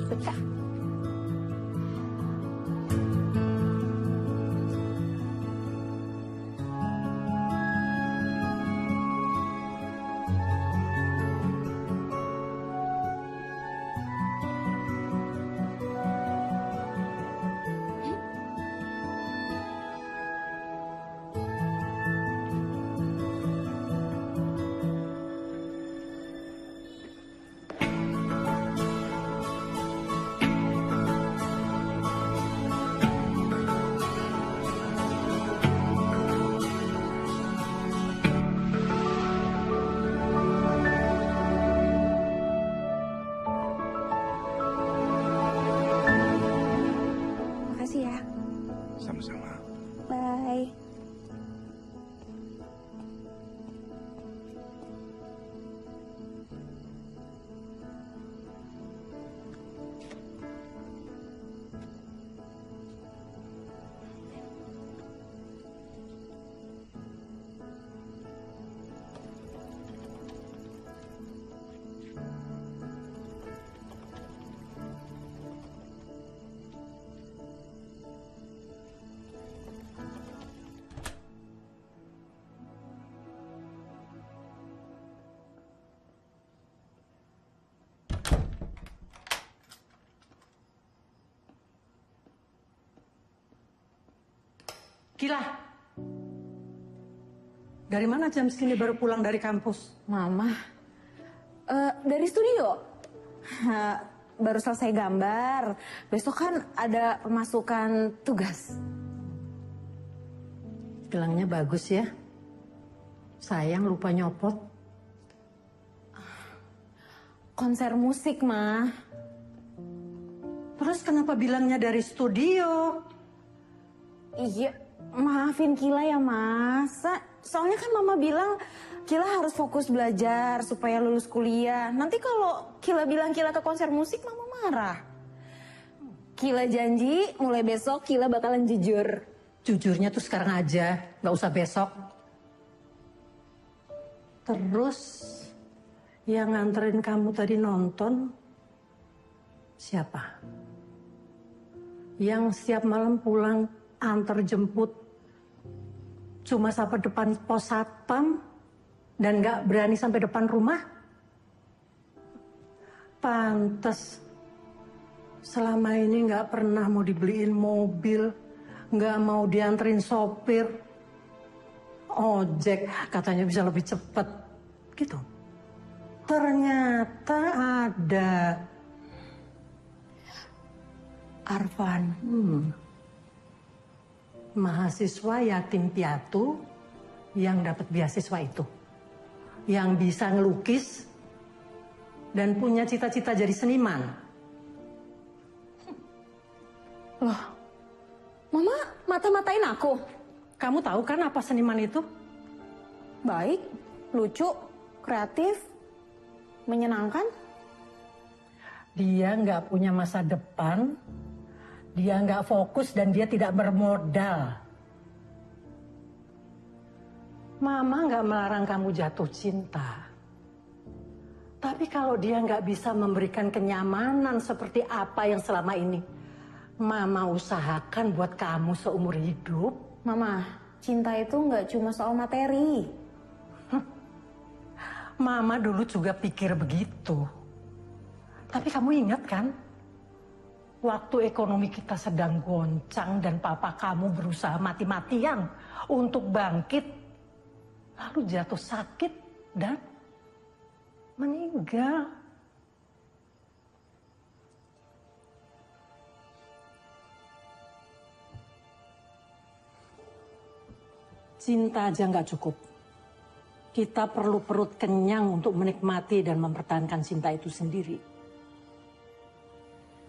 Ikut Kak. Makasih ya. Sama-sama. Bye. Gila. Dari mana jam segini baru pulang dari kampus? Mama, dari studio. Baru selesai gambar. Besok kan ada pemasukan tugas. Gelangnya bagus ya. Sayang lupa nyopot. Konser musik, Ma. Terus kenapa bilangnya dari studio? Iya, maafin Kila ya, Mas. Soalnya kan Mama bilang Kila harus fokus belajar supaya lulus kuliah. Nanti kalau Kila bilang Kila ke konser musik, Mama marah. Kila janji mulai besok Kila bakalan jujur. Jujurnya tuh sekarang aja, nggak usah besok. Terus yang nganterin kamu tadi nonton siapa? Yang setiap malam pulang antar jemput cuma sampai depan pos satpam dan nggak berani sampai depan rumah? Pantes selama ini nggak pernah mau dibeliin mobil, nggak mau dianterin sopir, ojek katanya bisa lebih cepat gitu. Ternyata ada Arfan, mahasiswa yatim piatu yang dapat beasiswa itu, yang bisa ngelukis dan punya cita-cita jadi seniman. Loh, Mama mata-matain aku? Kamu tahu kan apa seniman itu? Baik, lucu, kreatif, menyenangkan. Dia nggak punya masa depan, dia nggak fokus dan dia tidak bermodal. Mama nggak melarang kamu jatuh cinta. Tapi kalau dia nggak bisa memberikan kenyamanan seperti apa yang selama ini Mama usahakan buat kamu seumur hidup. Mama, cinta itu nggak cuma soal materi. Mama dulu juga pikir begitu. Tapi kamu ingat kan? Waktu ekonomi kita sedang goncang dan papa kamu berusaha mati-matian untuk bangkit. Lalu jatuh sakit dan meninggal. Cinta aja nggak cukup. Kita perlu perut kenyang untuk menikmati dan mempertahankan cinta itu sendiri.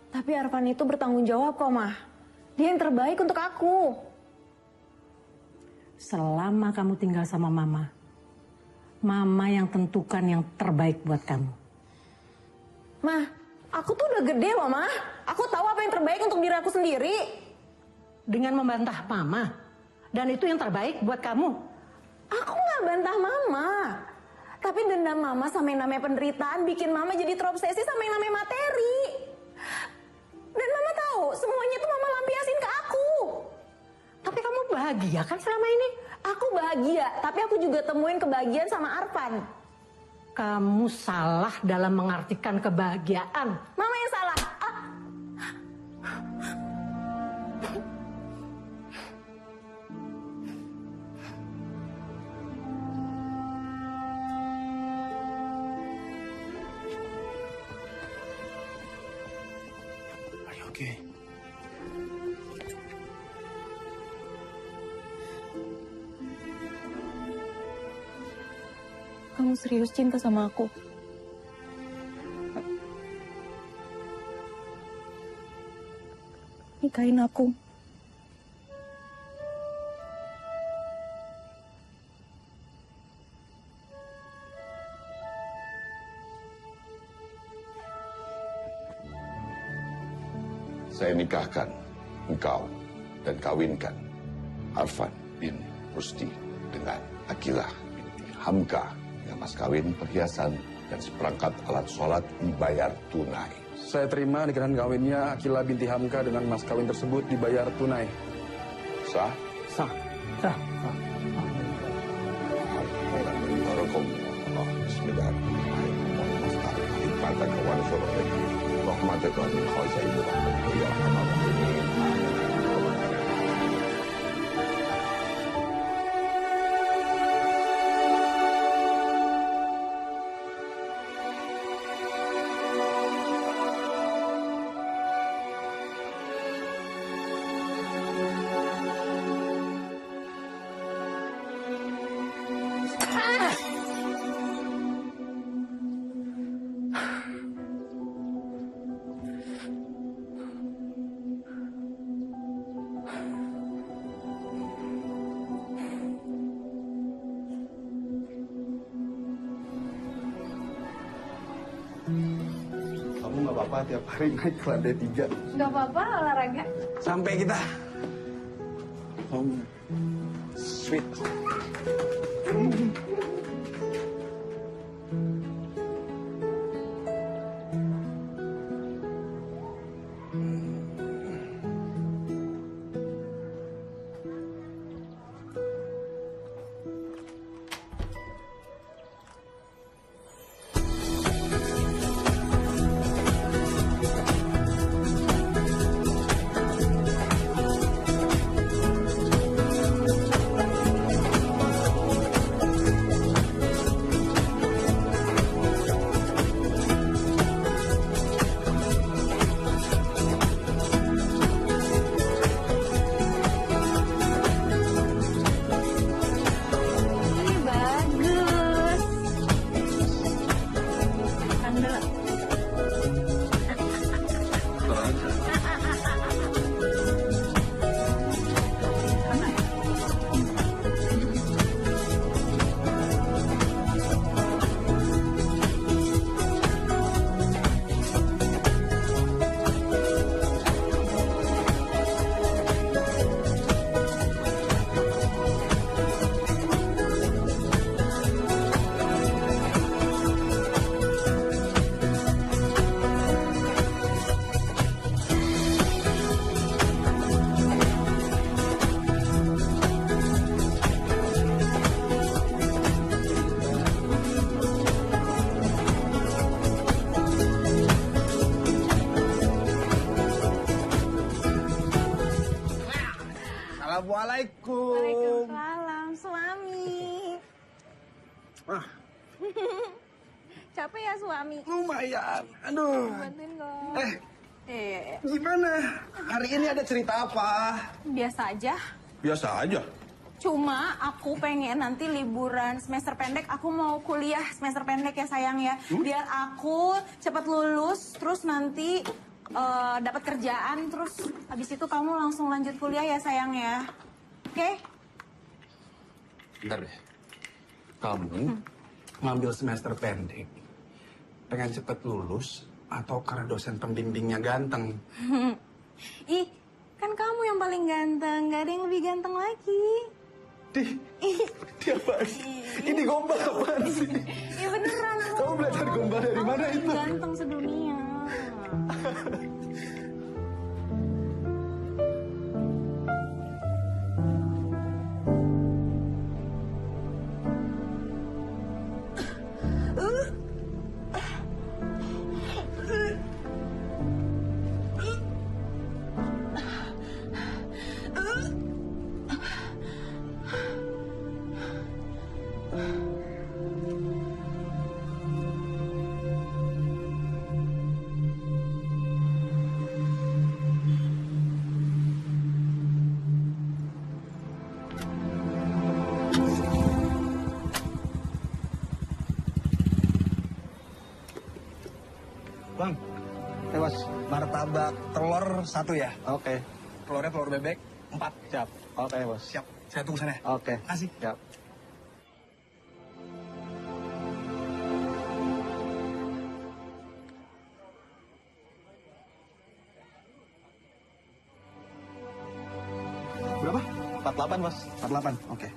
Tapi Arfan itu bertanggung jawab kok, Mah. Dia yang terbaik untuk aku. Selama kamu tinggal sama Mama, Mama yang tentukan yang terbaik buat kamu. Mah, aku tuh udah gede loh, Mah. Aku tahu apa yang terbaik untuk diri aku sendiri. Dengan membantah Mama. Dan itu yang terbaik buat kamu. Aku nggak bantah Mama. Tapi dendam Mama sama yang namanya penderitaan bikin Mama jadi terobsesi sama yang namanya materi. bahagia kan selama ini? Aku bahagia, tapi aku juga temuin kebahagiaan sama Arfan. Kamu salah dalam mengartikan kebahagiaan. Mama yang salah. Are you okay? Kamu serius cinta sama aku? Nikahin aku. Saya nikahkan engkau dan kawinkan Arfan bin Rusdi dengan Akilah binti Hamka dengan mas kawin, perhiasan, dan seperangkat alat sholat dibayar tunai. Saya terima nikahan kawinnya Akilah binti Hamka dengan mas kawin tersebut dibayar tunai. Sah? Sah, sah, sah. Kamu nggak apa-apa tiap hari naik ke lantai 3 Gak apa-apa olahraga. sampai kita. Sweet. Ih, bagus. Makan dulu. Assalamualaikum. Waalaikumsalam, suami. Ah, Capek ya suami? lumayan. Aduh. Bantuin dong. Gimana? Hari ini ada cerita apa? Biasa aja. Biasa aja. Cuma aku pengen nanti liburan semester pendek, aku mau kuliah semester pendek ya sayang ya. Biar aku cepat lulus, terus nanti dapat kerjaan, terus habis itu kamu langsung lanjut kuliah ya sayang ya. Oke? Bentar deh. Kamu ngambil semester pendek, pengen cepet lulus atau karena dosen pembimbingnya ganteng? Ih, kan kamu yang paling ganteng, gak ada yang lebih ganteng lagi. Dia apa? Ini gombal apaan sih? Iya beneran. Kamu belajar gombal dari mana paling itu? ganteng sedunia. Martabak telur 1 ya? Oke. Telurnya telur bebek 4. Siap. Oke, Bos. Siap. Saya tunggu sana. Oke. Kasih. Siap. Berapa? 48, Bos. 48. Oke.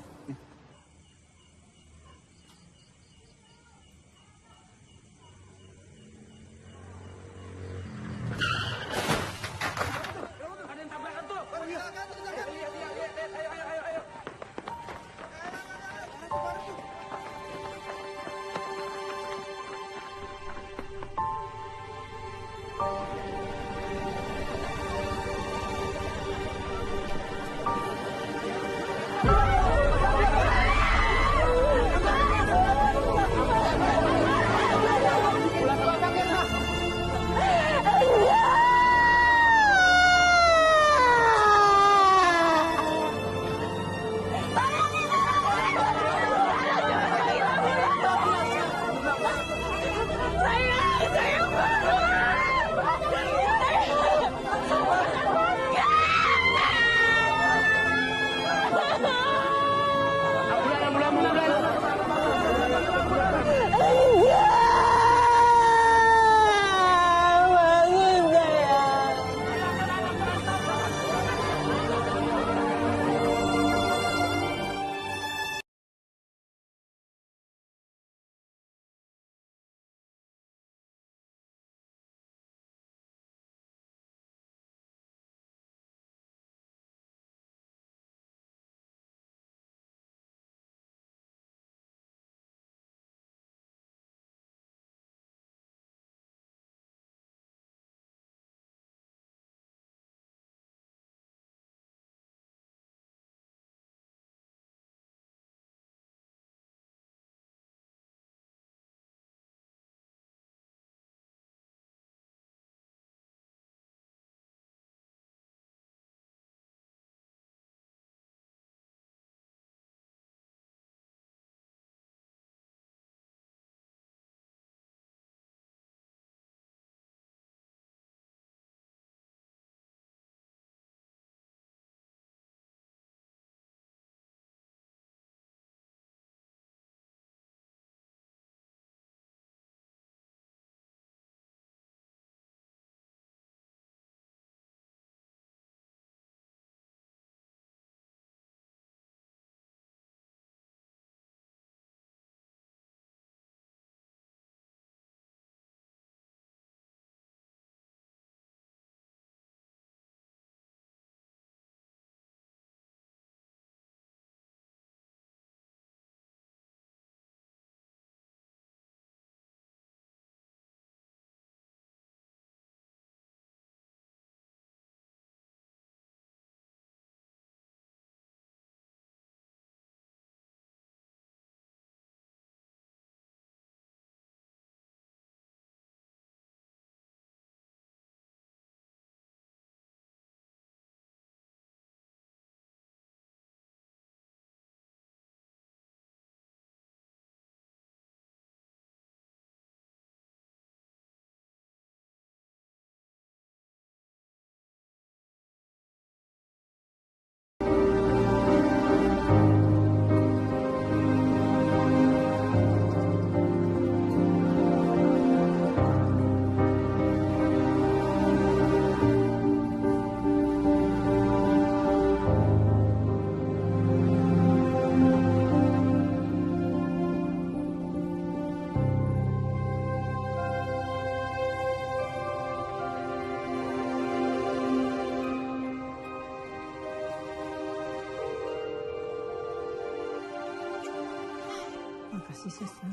Makasih, Suster.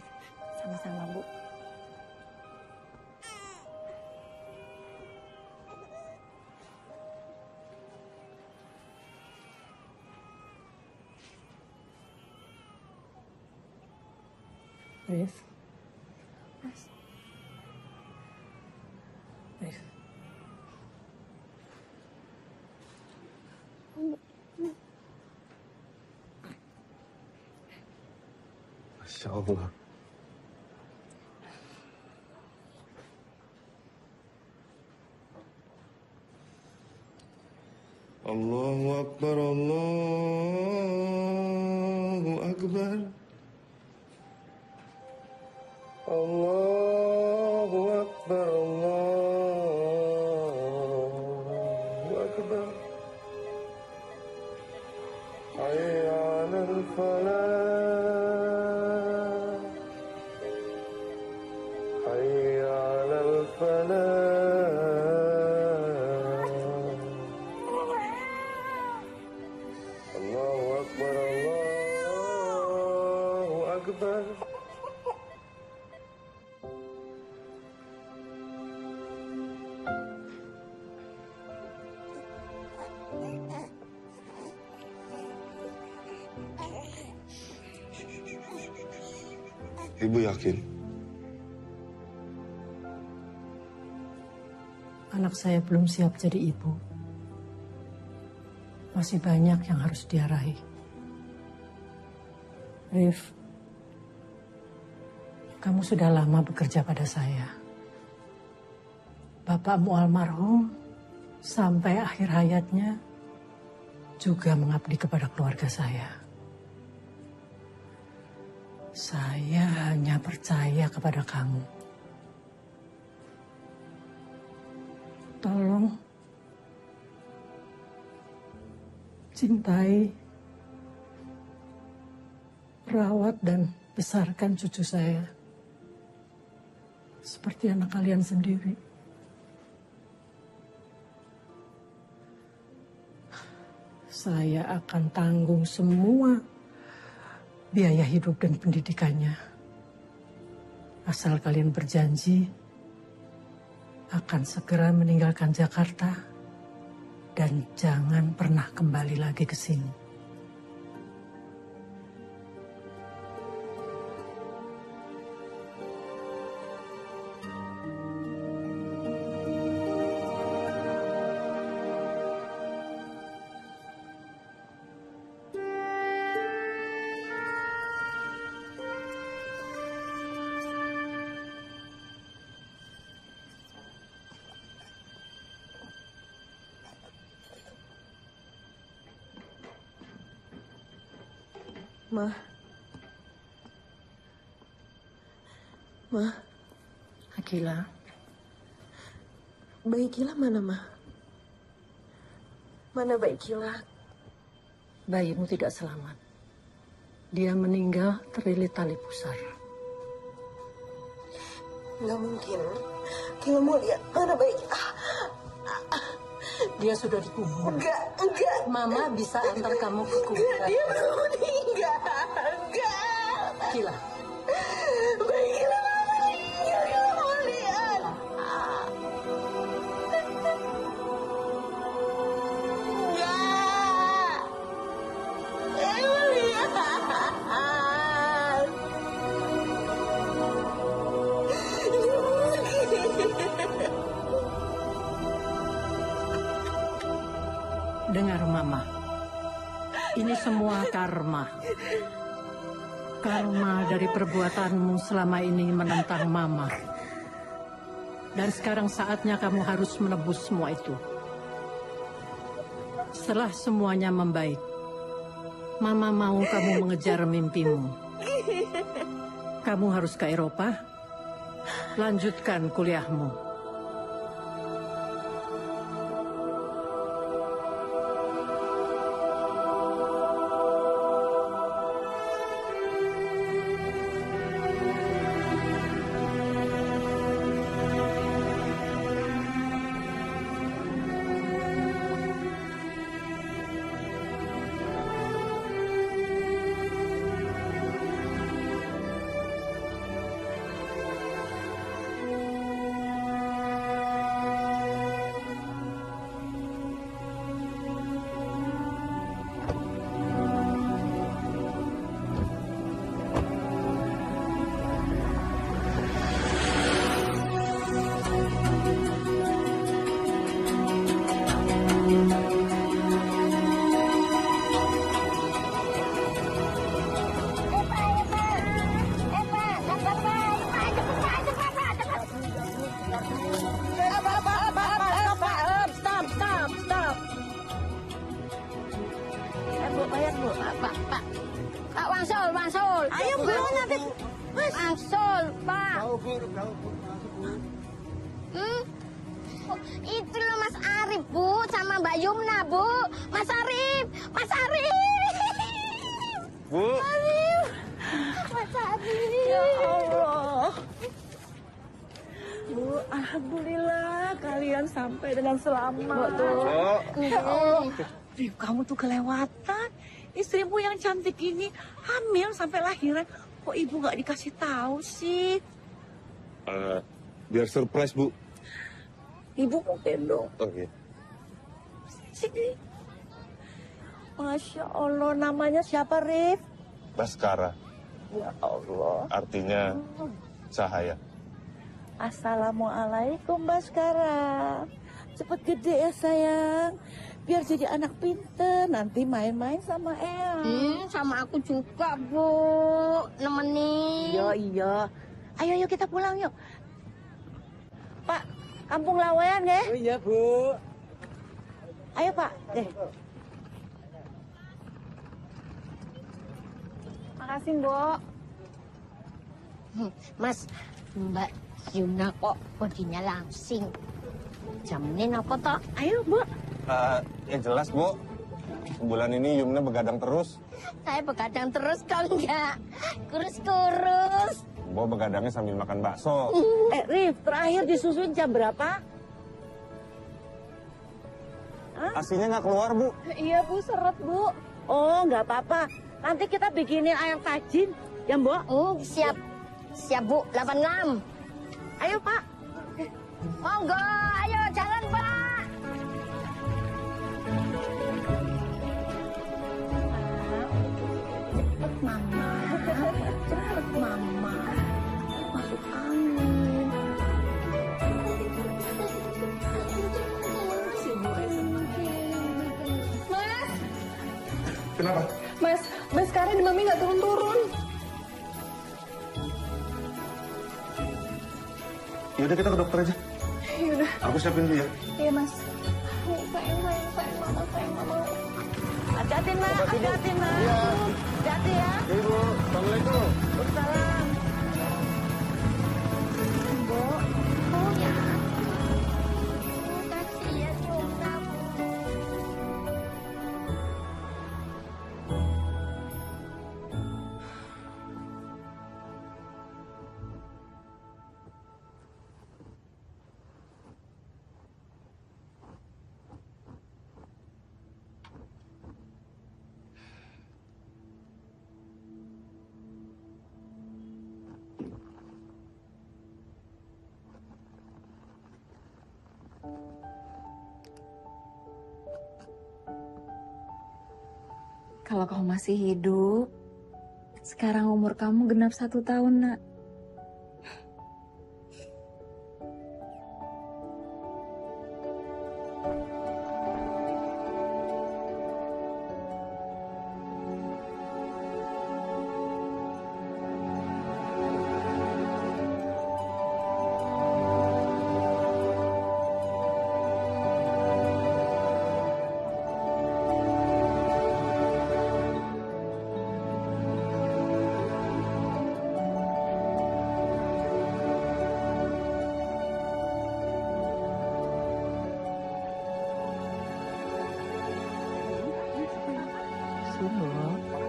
Sama-sama, Bu. Rif. Rif. Masya Allah. Allahu Akbar, Allahu Akbar. Allahu Akbar, Allahu Akbar. Hayya 'alal falah. Hayya 'alal falah. Allahu Akbar, Allahu Akbar. Ibu yakin? Anak saya belum siap jadi ibu. Masih banyak yang harus dia raih. Rif, kamu sudah lama bekerja pada saya. Bapakmu almarhum sampai akhir hayatnya juga mengabdi kepada keluarga saya. Saya hanya percaya kepada kamu. Tolong cintai, rawat dan besarkan cucu saya seperti anak kalian sendiri. Saya akan tanggung semua biaya hidup dan pendidikannya. Asal kalian berjanji akan segera meninggalkan Jakarta dan jangan pernah kembali lagi ke sini. Ma, Akila, bayi Kila mana, Ma? Mana bayi Kila? bayimu tidak selamat. Dia meninggal terlilit tali pusar. Nggak mungkin. Kila mau lihat mana bayi Kila. Dia sudah dikubur. Enggak. Mama bisa antar kamu ke kuburan. Dia belum meninggal. Enggak. Akila. Bayi Kila mau meninggal. Kila mau lihat. Enggak. Saya mau lihat. Dengar Mama, ini semua karma. Karma dari perbuatanmu selama ini menentang Mama. Dan sekarang saatnya kamu harus menebus semua itu. Setelah semuanya membaik, Mama mau kamu mengejar mimpimu. Kamu harus ke Eropa, lanjutkan kuliahmu. Angsul, Pak. Tahu Bu, tahu Bu. Oh, itu loh Mas Arif, Bu, sama Mbak Yumna, Bu. Mas Arif, Mas Arif. Bu. Arif. Mas Arif. Ya Allah. Bu, alhamdulillah kalian sampai dengan selamat. Oh. Ya Allah, Rif, kamu tuh kelewatan. Istrimu yang cantik ini hamil sampai lahiran. Kok ibu nggak dikasih tahu sih? Biar surprise Bu. Ibu mau gendong. Oke. Sini. Masya Allah, namanya siapa, Rif? Baskara. Ya Allah. Artinya cahaya. Assalamualaikum, Baskara. Cepet gede ya, sayang. Biar jadi anak pinter, nanti main-main sama Eyang. Sama aku juga, Bu. Nemenin. Iya. Ayo kita pulang yuk. Pak, kampung Lawean ya? Oh iya Bu. Ayo Pak. Makasih, Mbok. Mas, Mbak Yumna kok bodinya langsing. Jamenin apa toh? Ayo, Bu. Yang jelas Bu, bulan ini Yumna begadang terus. Saya begadang terus kalau enggak kurus-kurus. Bu begadangnya sambil makan bakso. Rif, terakhir disusuin jam berapa? Asinya nggak keluar Bu. Iya, Bu, seret, Bu. Oh, nggak apa-apa. Nanti kita bikinin ayam tajin, ya, Mbok? Siap. Siap, Bu. 86. Ayo, Pak. Monggo, ayo jalan, Pak. Cepet, Mama. Cepet, Mama. Masuk angin. Mas, Kenapa? Mas, Baskara di Mami nggak turun-turun. Yaudah kita ke dokter aja. Yaudah, Aku siapin dulu ya. iya, Mas. Sayang, Mama, sayang, Mama. Hati-hati, Nak. Hati-hati, Nak. Iya. Hati-hati ya. Ibu, Assalamualaikum. Waalaikumsalam. Oh ya. Kasihan Yumna, Bu. Kalau kamu masih hidup, sekarang umur kamu genap 1 tahun, Nak.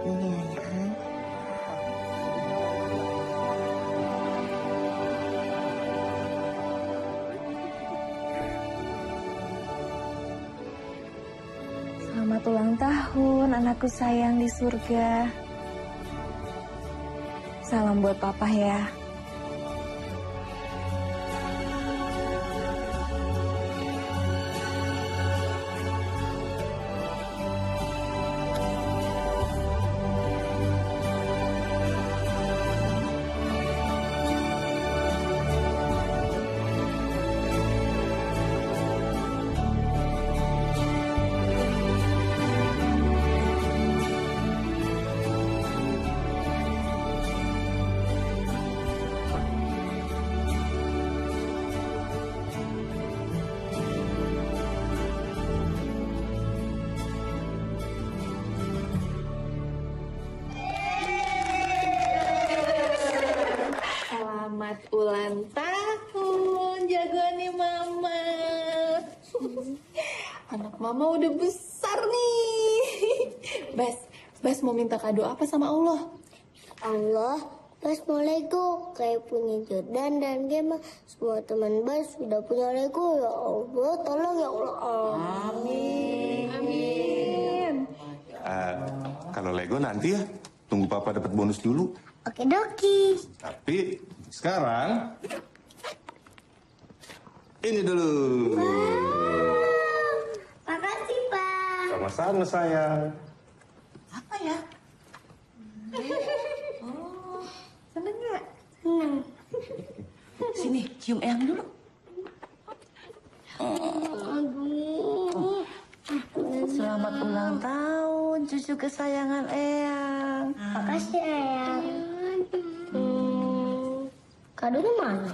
Iya ya. Selamat ulang tahun, anakku sayang di surga. Salam buat Papa ya. ulang tahun, jagoan nih Mama. Anak Mama udah besar nih. Bas mau minta kado apa sama Allah? Allah, Bas mau Lego. Kayak punya Jordan dan Gemma. Semua teman Bas sudah punya Lego. Ya Allah, tolong ya Allah. Amin. Kalau Lego nanti ya, tunggu Papa dapat bonus dulu. Oke doki. Tapi sekarang ini dulu. Makasih, Pak. Sama-sama sayang. Apa ya? Oh, seneng nggak? Sini, cium Eyang dulu. Selamat ulang tahun, cucu kesayangan Eyang. Makasih, Eyang. Kadonya mana?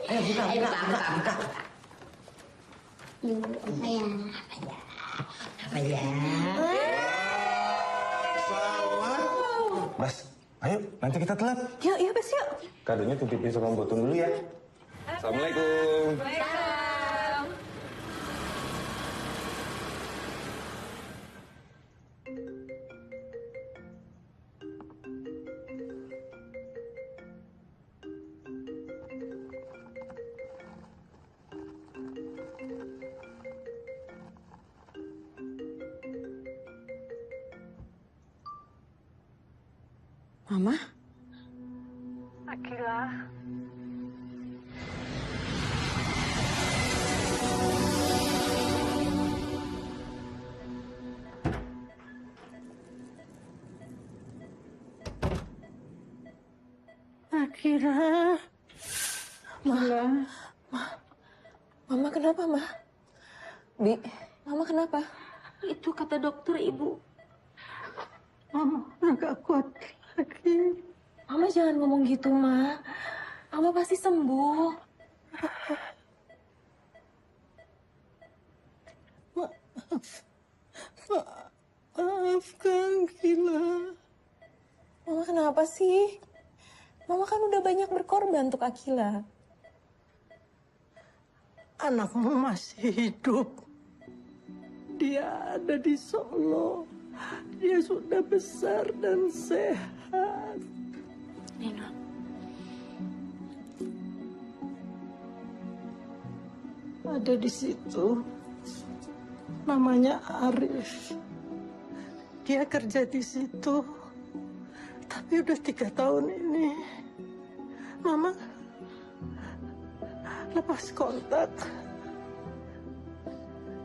Ayo buka. Apa ya? Bas, ayo nanti kita telat. Yuk, Bas, yuk. Kadonya titipin sama Botong dulu ya. Assalamualaikum. Mama? Akila. Akira. Mama kenapa, Ma? Bi, Mama kenapa? Itu kata dokter, Ibu. Mama agak kuat lagi. Mama jangan ngomong gitu, Ma. Mama pasti sembuh. Maafkan Akila. Mama kenapa sih? Mama kan udah banyak berkorban untuk Akila. Anakmu masih hidup. Dia ada di Solo. Dia sudah besar dan sehat. Nino. Ada di situ. Namanya Arif. Dia kerja di situ. Tapi udah 3 tahun ini. Mama lepas kontak.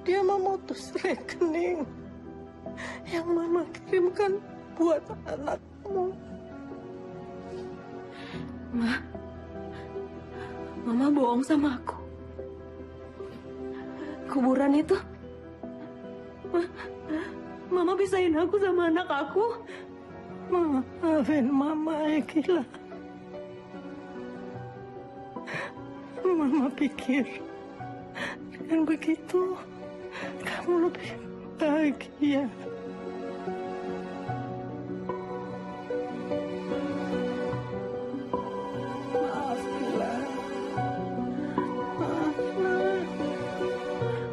Dia memutus rekening yang Mama kirimkan buat anakmu. Mama bohong sama aku. Kuburan itu, Mama pisahin aku sama anak aku. Maafin Mama, Akila. Mama pikir dengan begitu kamu lebih bahagia. Maaflah.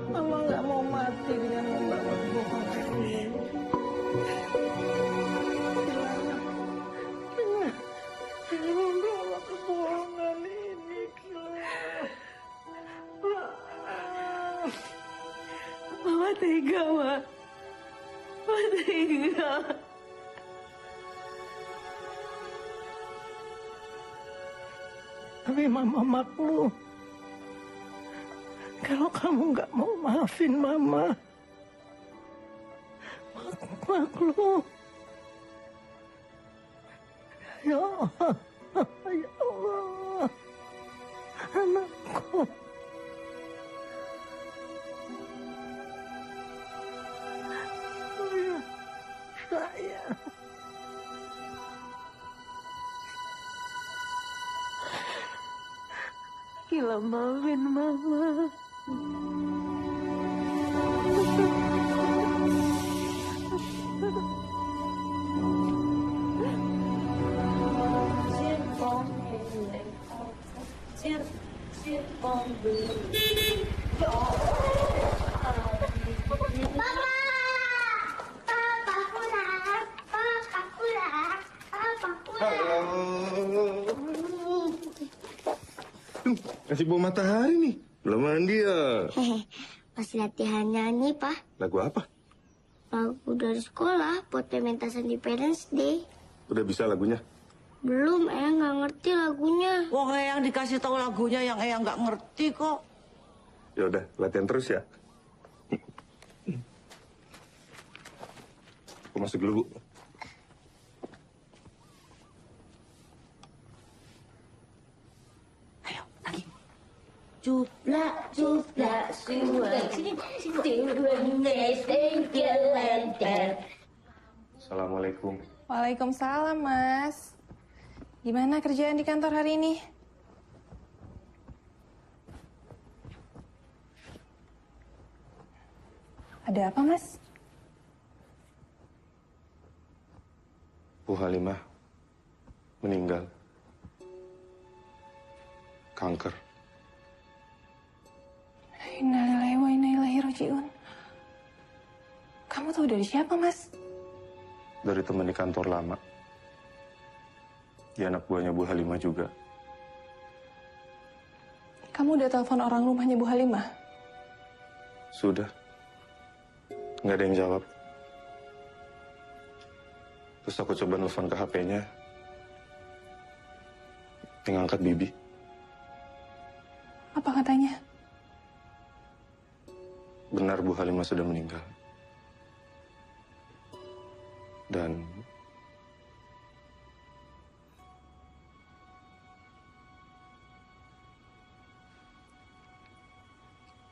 Mama nggak mau mati dengan membawa bohong ini. Jangan membawa kebohongan ini, Maaf. Mama tega, Ma. Mama tega. Tapi Mama maklum. Kalau kamu nggak mau maafin Mama, maklum. Ya Allah, ya Allah, anakku. Sayang. Gila, maafin Mama. Masih bawah matahari nih. Belum mandi ya. Hehe, masih latihan nyanyi, Pak. Lagu apa? Lagu dari sekolah buat pementasan di Parents Day. Udah bisa lagunya? Belum, Eyang nggak ngerti lagunya. Wong Eyang dikasih tahu lagunya yang Eyang nggak ngerti kok. Ya udah, latihan terus ya. Aku masuk dulu, Bu. Cupla, cupla, Assalamualaikum. Waalaikumsalam, Mas. Gimana kerjaan di kantor hari ini? Ada apa, Mas? Bu Halimah meninggal. Kanker. Innalillahi wa inna ilaihi raji'un. Kamu tahu dari siapa, Mas? Dari teman di kantor lama. Dia anak buahnya Bu Halimah juga. Kamu udah telepon orang rumahnya Bu Halimah? Sudah. Nggak ada yang jawab. Terus aku coba nelfon ke HP-nya. Yang angkat Bibi. Apa katanya? Benar Bu Halimah sudah meninggal. Dan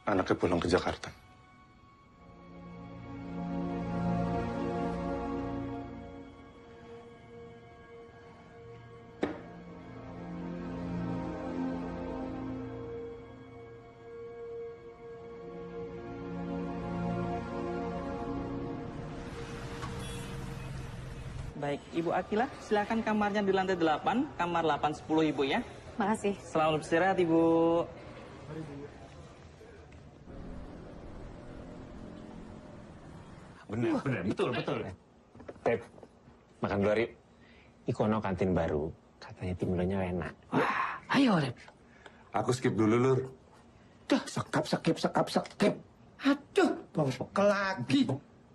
anaknya pulang ke Jakarta. Baik, Ibu Akila, silakan kamarnya di lantai 8, kamar 810 Ibu ya. Makasih. Selamat beristirahat Ibu. Benar, betul. Tep, makan dulu, Rip. Ikono kantin baru, katanya timlonya enak. Ayo, Rep. Aku skip dulu, Lur. Duh, skip. Aduh, bau bekel lagi.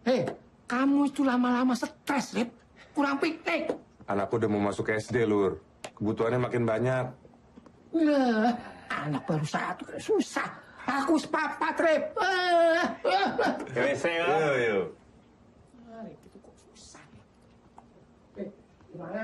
Hei, kamu itu lama-lama stres, Rep. Kurang piknik. Anakku udah mau masuk SD, Lur. Kebutuhannya makin banyak. Lah, anak baru satu susah. Aku sepapat, Rep. Yuk. Itu kok susah. Mana.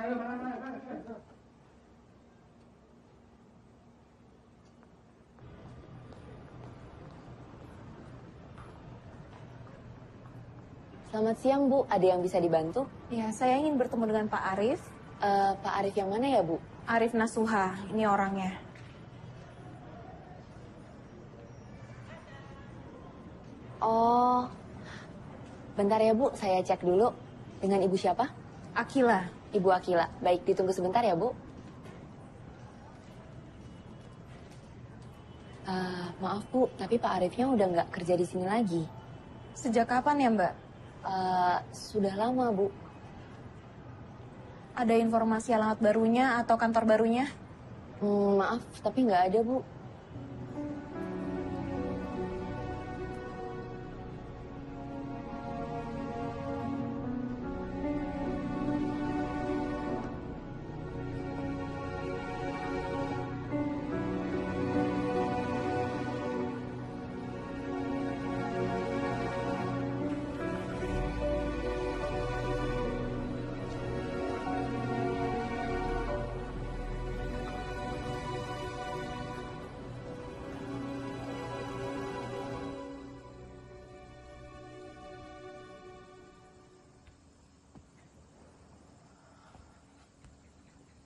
Selamat siang, Bu. Ada yang bisa dibantu? Ya, saya ingin bertemu dengan Pak Arif. Pak Arif yang mana ya, Bu? Arif Nasuha, ini orangnya. Oh, bentar ya, Bu. Saya cek dulu. Dengan Ibu siapa? Akila. Ibu Akila. Baik, ditunggu sebentar ya, Bu. Maaf, Bu. Tapi Pak Arifnya udah nggak kerja di sini lagi. Sejak kapan ya, Mbak? Sudah lama, Bu. Ada informasi alamat barunya atau kantor barunya? Maaf, tapi nggak ada, Bu.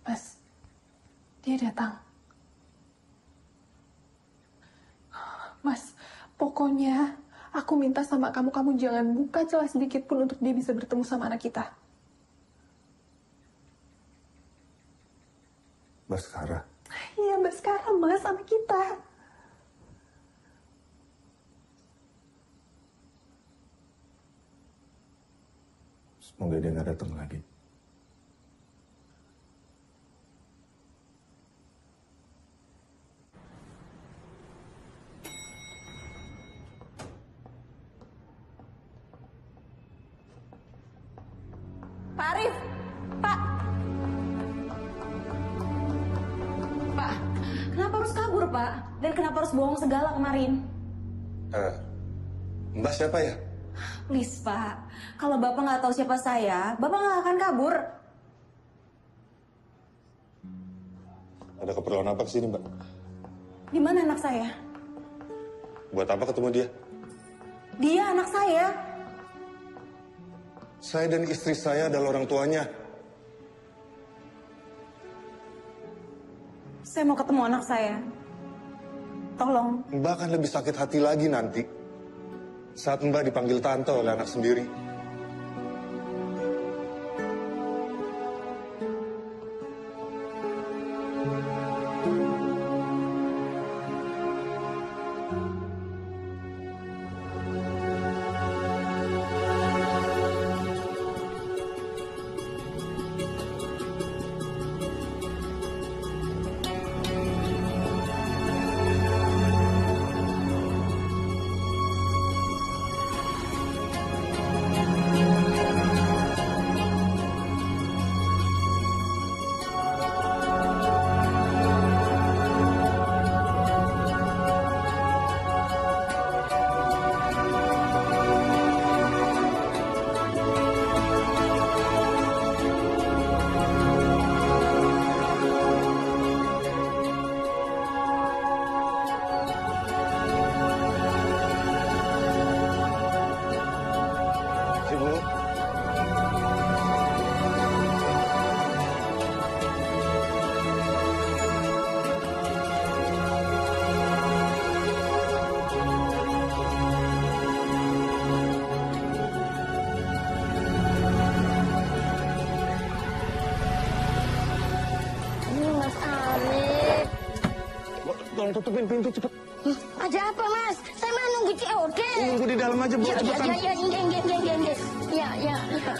Mas, dia datang. Mas, pokoknya aku minta sama kamu jangan buka celah sedikit pun untuk dia bisa bertemu sama anak kita. Baskara. Iya, Mbak, sekarang mama sama kita. Semoga dia nggak datang lagi. Pak Arif, Pak. Pak, kenapa harus kabur, Pak? Dan kenapa harus bohong segala kemarin? Mbak siapa ya? Please, Pak. Kalau Bapak nggak tahu siapa saya, Bapak nggak akan kabur. Ada keperluan apa kesini, Mbak? Di mana anak saya? Buat apa ketemu dia? Dia anak saya. Saya dan istri saya adalah orang tuanya. Saya mau ketemu anak saya. Tolong. Mbak akan lebih sakit hati lagi nanti. Saat Mbak dipanggil tante oleh anak sendiri. Tolong tutupin pintu cepet. Ada apa, Mas? Saya mau nunggu COD. Nunggu di dalam aja, Bu. Cepetan. Ya, enggak.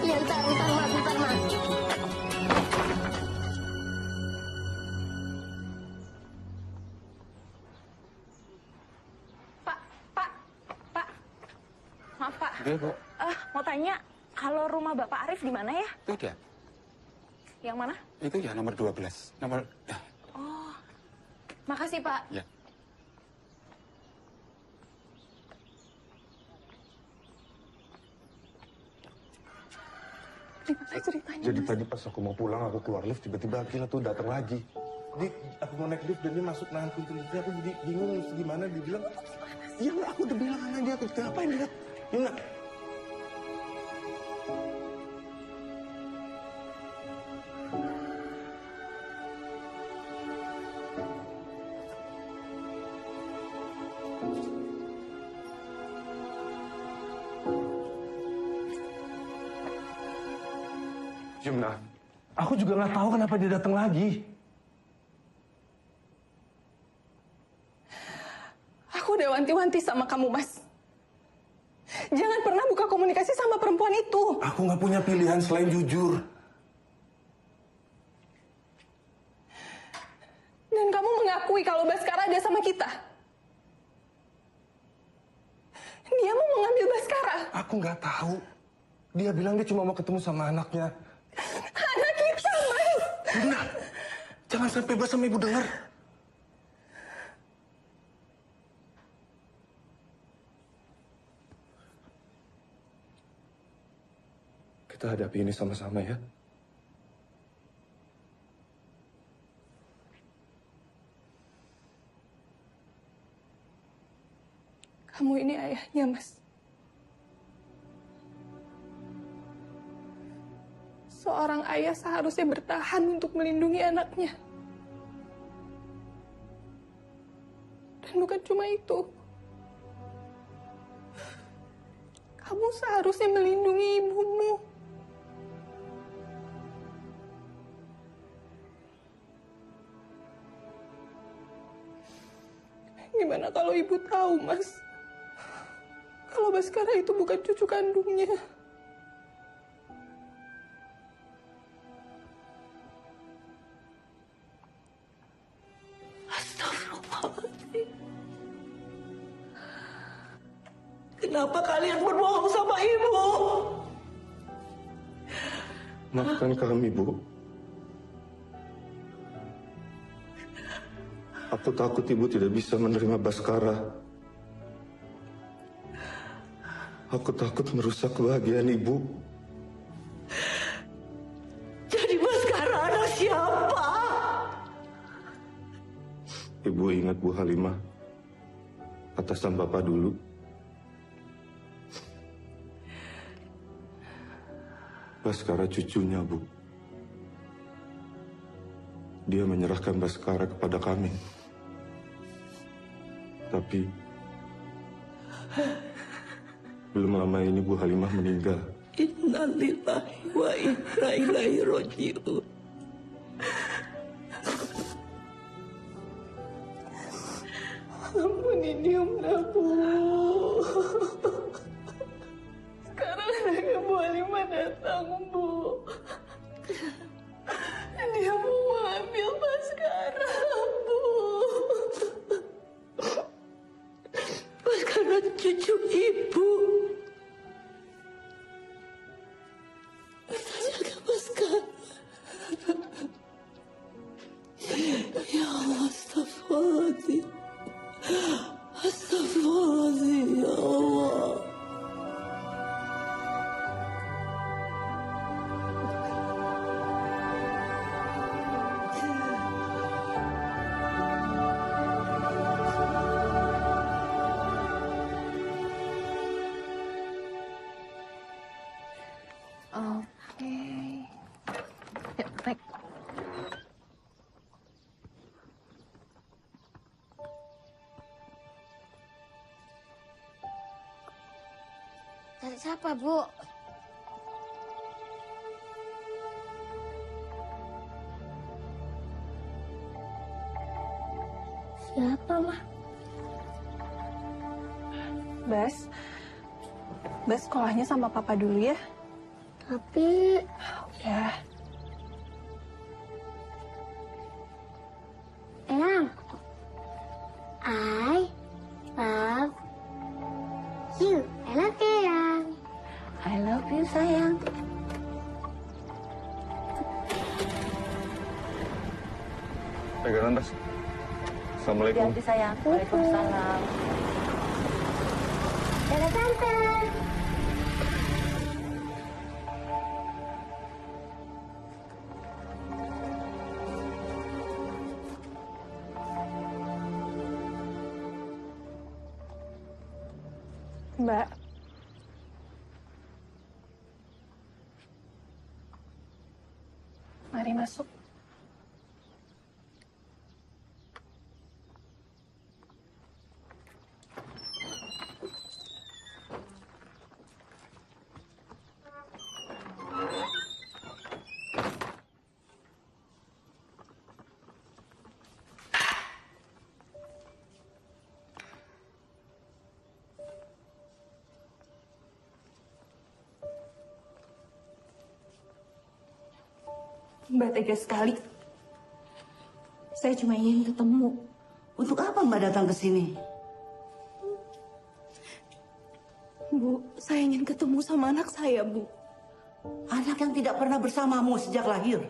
Ya, bentar, Mas. Pak. Maaf, Pak. Iya, Bu. Mau tanya, kalau rumah Bapak Arif di mana ya? Itu dia. Yang mana? Itu ya nomor 12. Oh, makasih, Pak. Ya. Gimana ceritanya? Jadi tadi pas aku mau pulang, aku keluar lift, tiba-tiba Akila tuh datang lagi. Aku mau naik lift dan dia masuk nahan pintu liftnya. Aku jadi bingung mesti gimana. Dia bilang, iya aku udah bilang sama dia, aku ngapain dia? Yuna. Yumna, aku juga nggak tahu kenapa dia datang lagi. Aku udah wanti-wanti sama kamu, Mas. Jangan pernah buka komunikasi sama perempuan itu. Aku nggak punya pilihan selain jujur. Dan kamu mengakui kalau Baskara ada sama kita. Dia mau mengambil Baskara. Aku nggak tahu. Dia bilang dia cuma mau ketemu sama anaknya. Anak kita, Mas. Yumna, jangan sampai Bas sama Ibu dengar. Kita hadapi ini sama-sama ya. Kamu ini ayahnya, Mas. Seorang ayah seharusnya bertahan untuk melindungi anaknya. Dan bukan cuma itu. Kamu seharusnya melindungi ibumu. Gimana kalau ibu tahu, Mas? Kalau Baskara itu bukan cucu kandungnya. Astagfirullahaladzim. Kenapa kalian berbohong sama ibu? Maafkan kami, Bu. Aku takut ibu tidak bisa menerima Baskara. Aku takut merusak kebahagiaan ibu. Jadi Baskara anak siapa? Ibu ingat Bu Halimah, atasan Bapak dulu. Baskara cucunya, Bu. Dia menyerahkan Baskara kepada kami. Tapi belum lama ini Bu Halimah meninggal. Innalillahi wa inna ilaihi raji'un. Ampuni dia, Bu. Sekarang anaknya Bu Halimah datang, Bu. Dia mau mengambil Baskara, Bu. Baskara cucu ibu. Jaga Baskara. Ya Allah, astagfirullahaladzim. Astagfirullahaladzim, ya Allah. Oke. Yuk, naik. Cari siapa, Bu? Siapa, Mah? Bas sekolahnya sama papa dulu ya. Tapi... Ya. Eyang, I love you. I love you, Eyang. I love you, sayang. Pegangan, Bas. Assalamualaikum. Hati-hati, sayang. Waalaikumsalam. Dadah, Tante. Mbak. Mari masuk. Mbak tega sekali. Saya cuma ingin ketemu. Untuk apa Mbak datang ke sini? Bu, saya ingin ketemu sama anak saya, Bu. Anak yang tidak pernah bersamamu sejak lahir.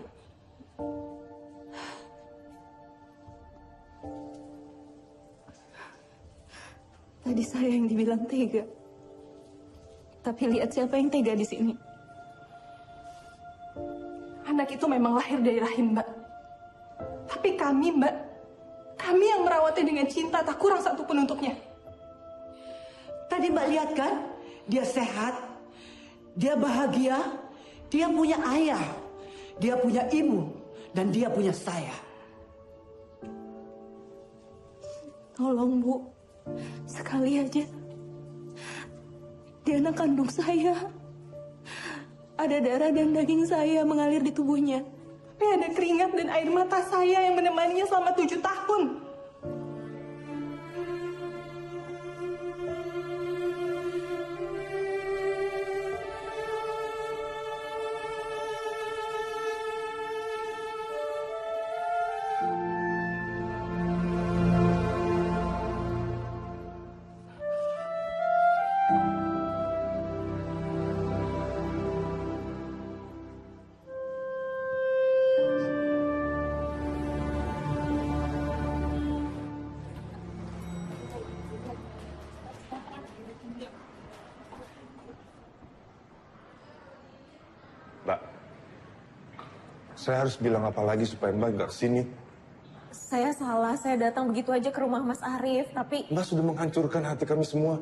Tadi saya yang dibilang tega. Tapi lihat siapa yang tega di sini. Anak itu memang lahir dari rahim Mbak. Tapi kami, Mbak, kami yang merawatnya dengan cinta tak kurang satu pun untuknya. Tadi Mbak lihat kan? Dia sehat, dia bahagia, dia punya ayah, dia punya ibu, dan dia punya saya. Tolong, Bu. Sekali aja. Dia anak kandung saya. Ada darah dan daging saya mengalir di tubuhnya. Tapi ada keringat dan air mata saya yang menemaninya selama 7 tahun. Saya harus bilang apa lagi supaya Mbak nggak kesini? Saya salah, saya datang begitu aja ke rumah Mas Arif, tapi... Mbak sudah menghancurkan hati kami semua.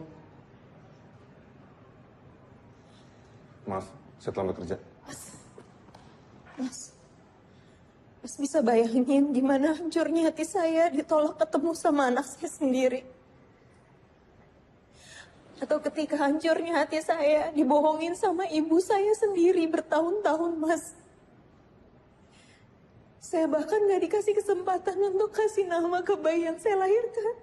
Maaf, saya terlambat kerja. Mas bisa bayangin gimana hancurnya hati saya ditolak ketemu sama anak saya sendiri. Atau ketika hancurnya hati saya dibohongin sama ibu saya sendiri bertahun-tahun, Mas. Saya bahkan gak dikasih kesempatan untuk kasih nama ke bayi yang saya lahirkan.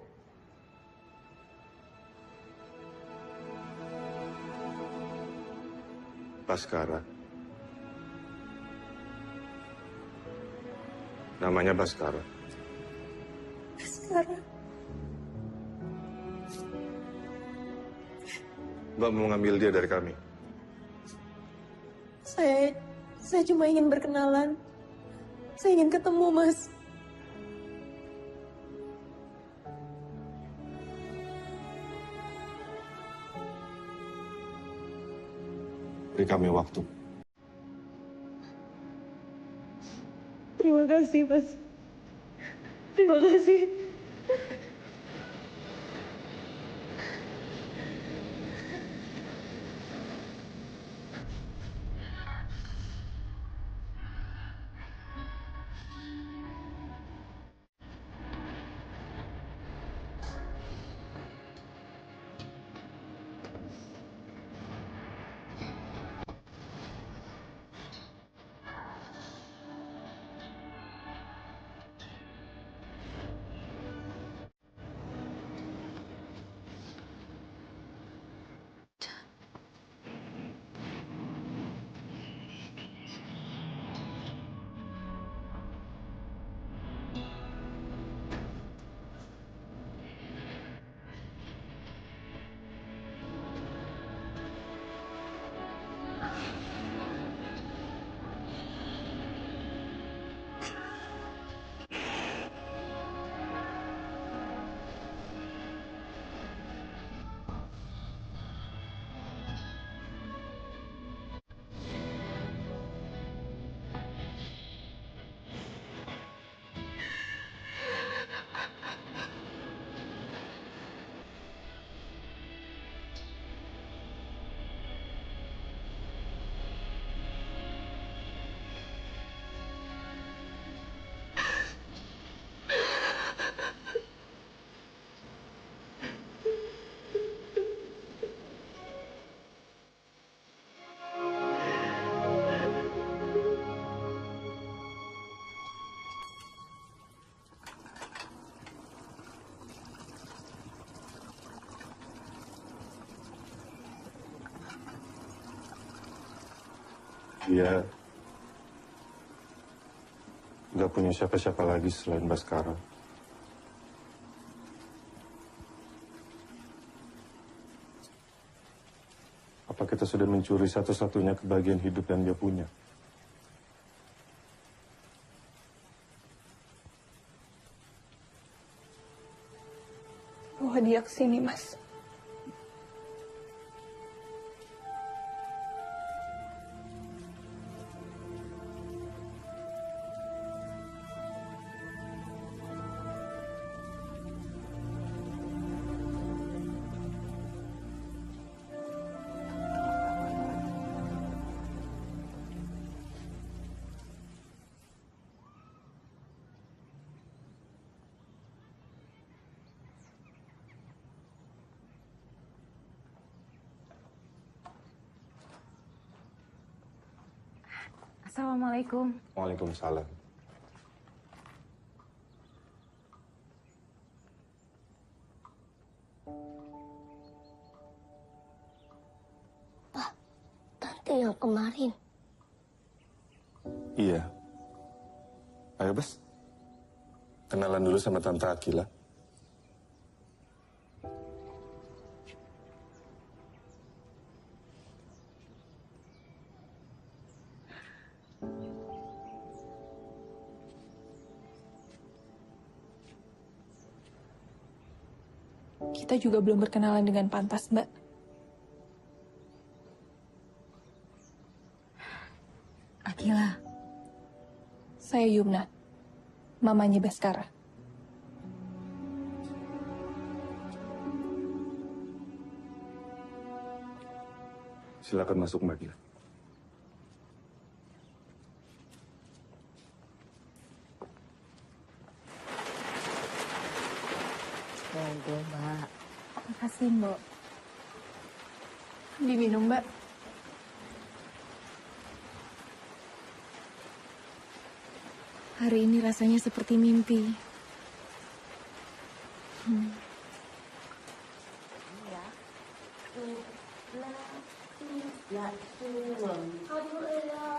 Baskara. Namanya Baskara. Sekarang Mbak mau ngambil dia dari kami. saya cuma ingin berkenalan. Saya ingin ketemu, Mas. Beri kami waktu. Terima kasih, Mas. Terima kasih. Dia nggak punya siapa-siapa lagi selain Baskara. Apa kita sudah mencuri satu-satunya kebahagiaan hidup yang dia punya? Bawa dia ke sini, Mas. Assalamualaikum. Waalaikumsalam. Pak, tante yang kemarin. Iya. Ayo, Bas. Kenalan dulu sama Tante Akila. Kita juga belum berkenalan dengan pantas, Mbak. Akila, Saya Yumna, mamanya Baskara. Silakan masuk, Mbak Gila. Monggo, Mbak. Makasih, Mbak. Diminum, Mbak. Hari ini rasanya seperti mimpi.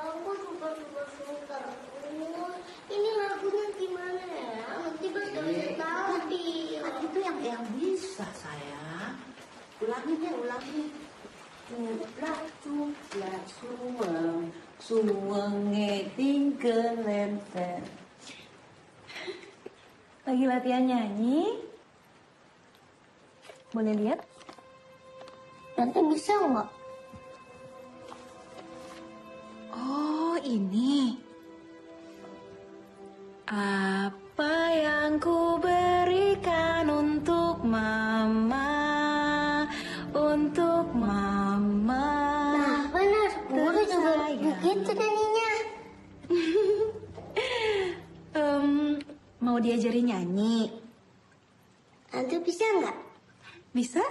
Aku suka terus. Ini lagunya gimana ya? Nanti Bas gak bisa tahu, Bil. Itu yang bisa, sayang. Ulangin ya, ulangin. Cuplah suwenge tinggal lempel. Lagi latihan nyanyi. Boleh lihat? Nanti bisa nggak? Oh, ini. Apa yang ku berikan untuk mama, untuk mama. Nah, benar. Guru juga begitu nyanyinya. Mau diajari nyanyi? Nanti bisa nggak? Bisa?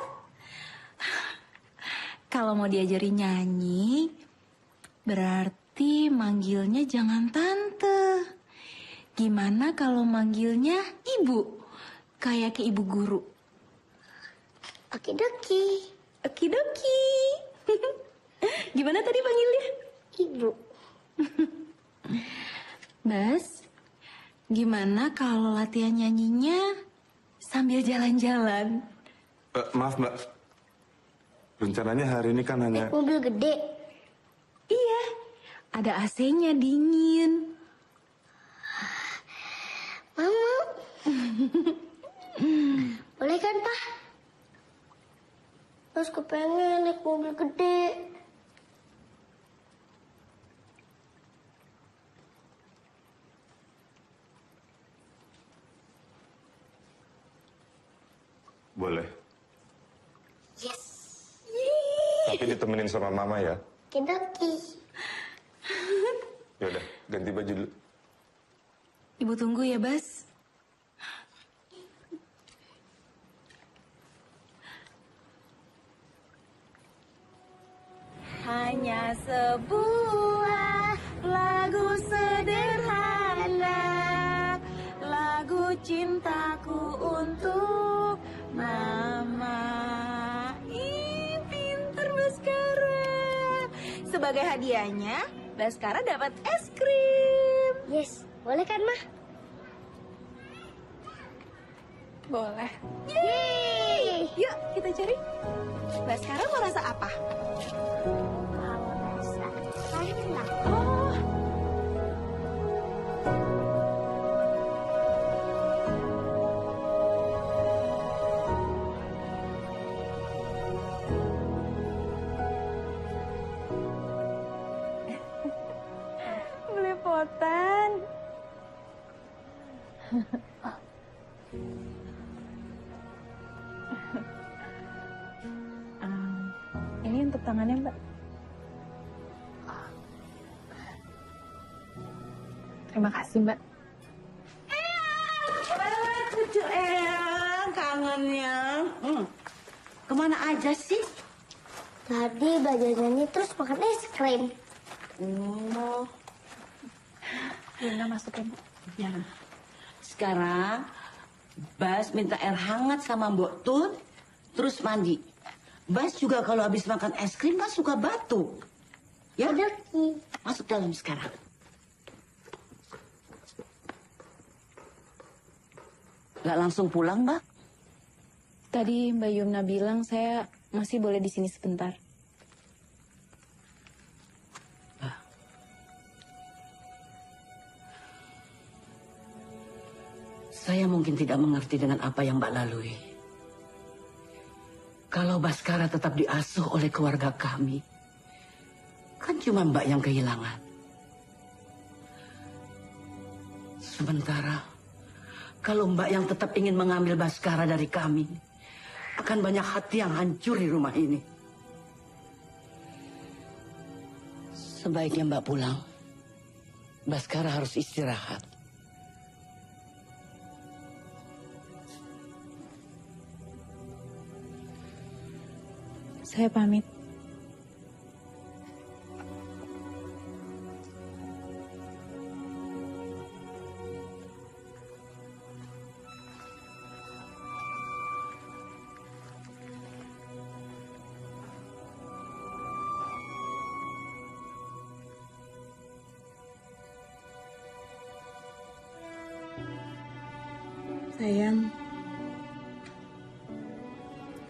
Kalau mau diajari nyanyi, berarti manggilnya jangan tante. Gimana kalau manggilnya ibu? Kayak ke ibu guru. Okidoki. Okidoki. Gimana tadi panggilnya? Ibu. Bas, gimana kalau latihan nyanyinya sambil jalan-jalan? Maaf, Mbak. Rencananya hari ini kan hanya... Naik mobil gede. Iya, ada AC-nya dingin. Mama. Boleh kan, Pak? Terus kepengen naik mobil gede. Boleh. Yes. Tapi ditemenin sama Mama ya. Okidoki. Yaudah, ganti baju dulu. Ibu tunggu ya, Bas. Hanya sebuah lagu sederhana, lagu cintaku untuk mama. Ih, pinter Baskara. Sebagai hadiahnya, Baskara dapat es krim. Yes, boleh kan, Ma? Boleh. Yeay! Yuk, kita cari. Baskara mau rasa apa? Kalau rasa vanilla. Oh. Belepotan. Ini untuk tangannya, Mbak. Terima kasih, Mbak. Cucu Eyang, kangennya. Kemana aja sih? Tadi belajar nyanyi terus makan es krim. Oh, Yumna masukin. ya. Sekarang, Bas minta air hangat sama Mbok Tun, terus mandi. Bas juga kalau habis makan es krim kan suka batuk. Ya, Okidoki. masuk dalam sekarang. Nggak langsung pulang, Mbak? Tadi Mbak Yumna bilang saya masih boleh di sini sebentar. Saya mungkin tidak mengerti dengan apa yang Mbak lalui. Kalau Baskara tetap diasuh oleh keluarga kami, kan cuma Mbak yang kehilangan. Sementara, kalau Mbak yang tetap ingin mengambil Baskara dari kami, akan banyak hati yang hancur di rumah ini. Sebaiknya Mbak pulang. Baskara harus istirahat. Saya pamit. Sayang,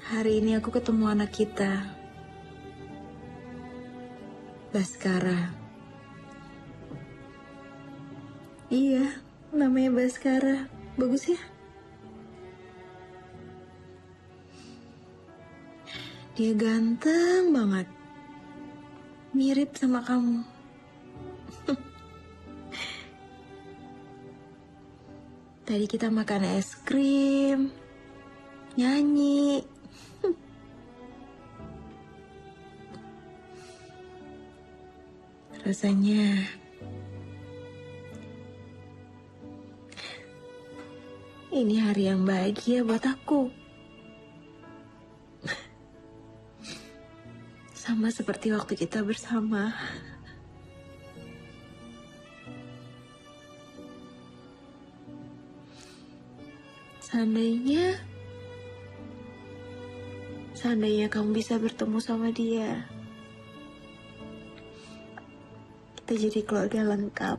hari ini aku ketemu anak kita, Baskara. Iya, namanya Baskara. Bagus ya? Dia ganteng banget. Mirip sama kamu. Tadi kita makan es krim, nyanyi. Rasanya ini hari yang bahagia buat aku. Sama seperti waktu kita bersama. Seandainya kamu bisa bertemu sama dia, kita jadi keluarga lengkap.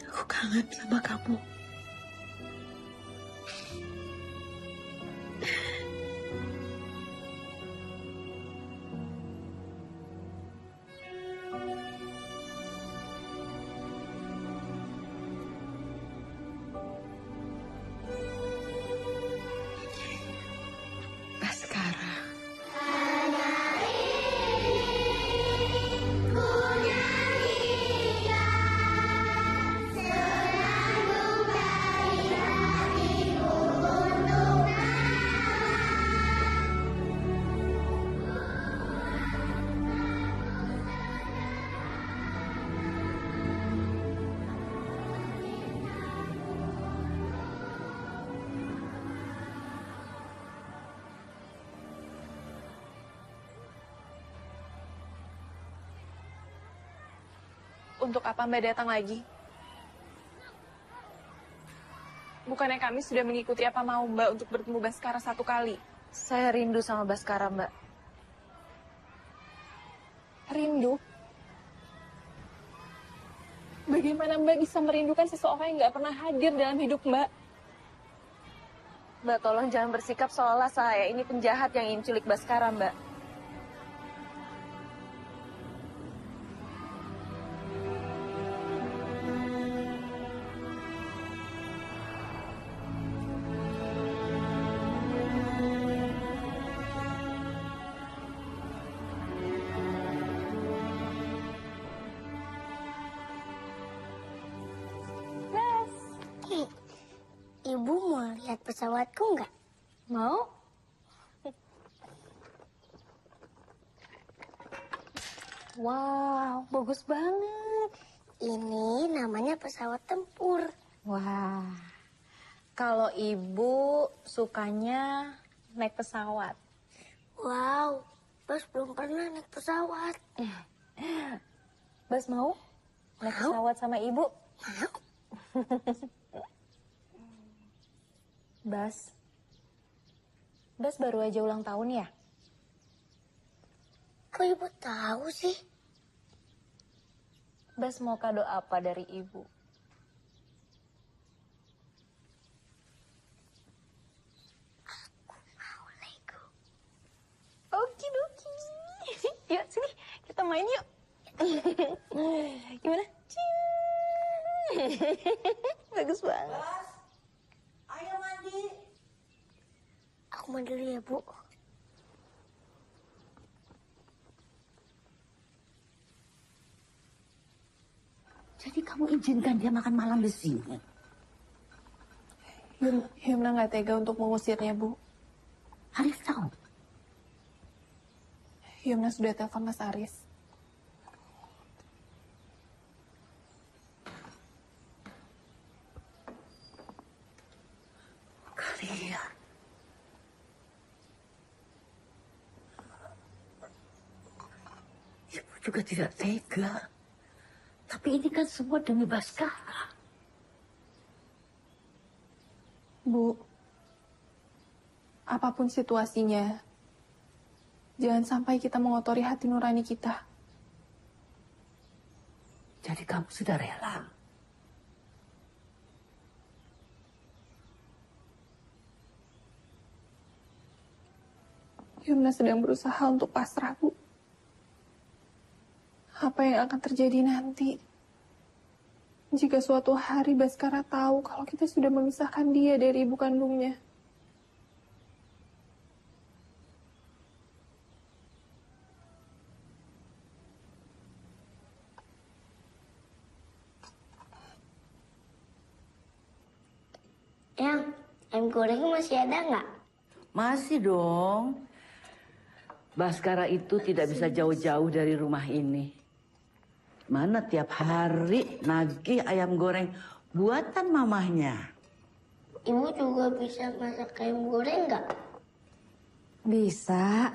Aku kangen sama kamu. Baskara. Untuk apa Mbak datang lagi? Bukannya kami sudah mengikuti apa mau Mbak untuk bertemu Baskara 1 kali? Saya rindu sama Baskara, Mbak. Rindu? Bagaimana Mbak bisa merindukan seseorang yang nggak pernah hadir dalam hidup Mbak? Mbak, tolong jangan bersikap seolah saya ini penjahat yang ingin culik Baskara, Mbak. Ibu mau lihat pesawatku nggak? Mau? Wow, bagus banget. Ini namanya pesawat tempur. Wah, kalau ibu sukanya naik pesawat. Wow, Bas belum pernah naik pesawat. Bas mau naik pesawat sama ibu? Mau. Bas baru aja ulang tahun ya? Kok ibu tahu sih? Bas mau kado apa dari ibu? Aku mau Lego. Okidoki. Yuk sini kita main yuk. Bagus banget. Ayo mandi. Aku mandi dulu ya, Bu. Jadi kamu izinkan dia makan malam di sini? Hyumna nggak tega untuk mengusirnya, Bu. Arif tahu? Hyumna sudah telepon Mas Aris. Kalian. Ibu juga tidak tega. Tapi ini kan semua demi Baskara. Bu, apapun situasinya, jangan sampai kita mengotori hati nurani kita. Jadi kamu sudah rela? Hyumna sedang berusaha untuk pasrah, Bu. Apa yang akan terjadi nanti? Jika suatu hari Baskara tahu kalau kita sudah memisahkan dia dari ibu kandungnya. Yang, ayam goreng masih ada nggak? Masih dong. Baskara itu tidak bisa jauh-jauh dari rumah ini. Mana tiap hari nagih ayam goreng buatan mamahnya. Ibu juga bisa masak ayam goreng nggak? Bisa.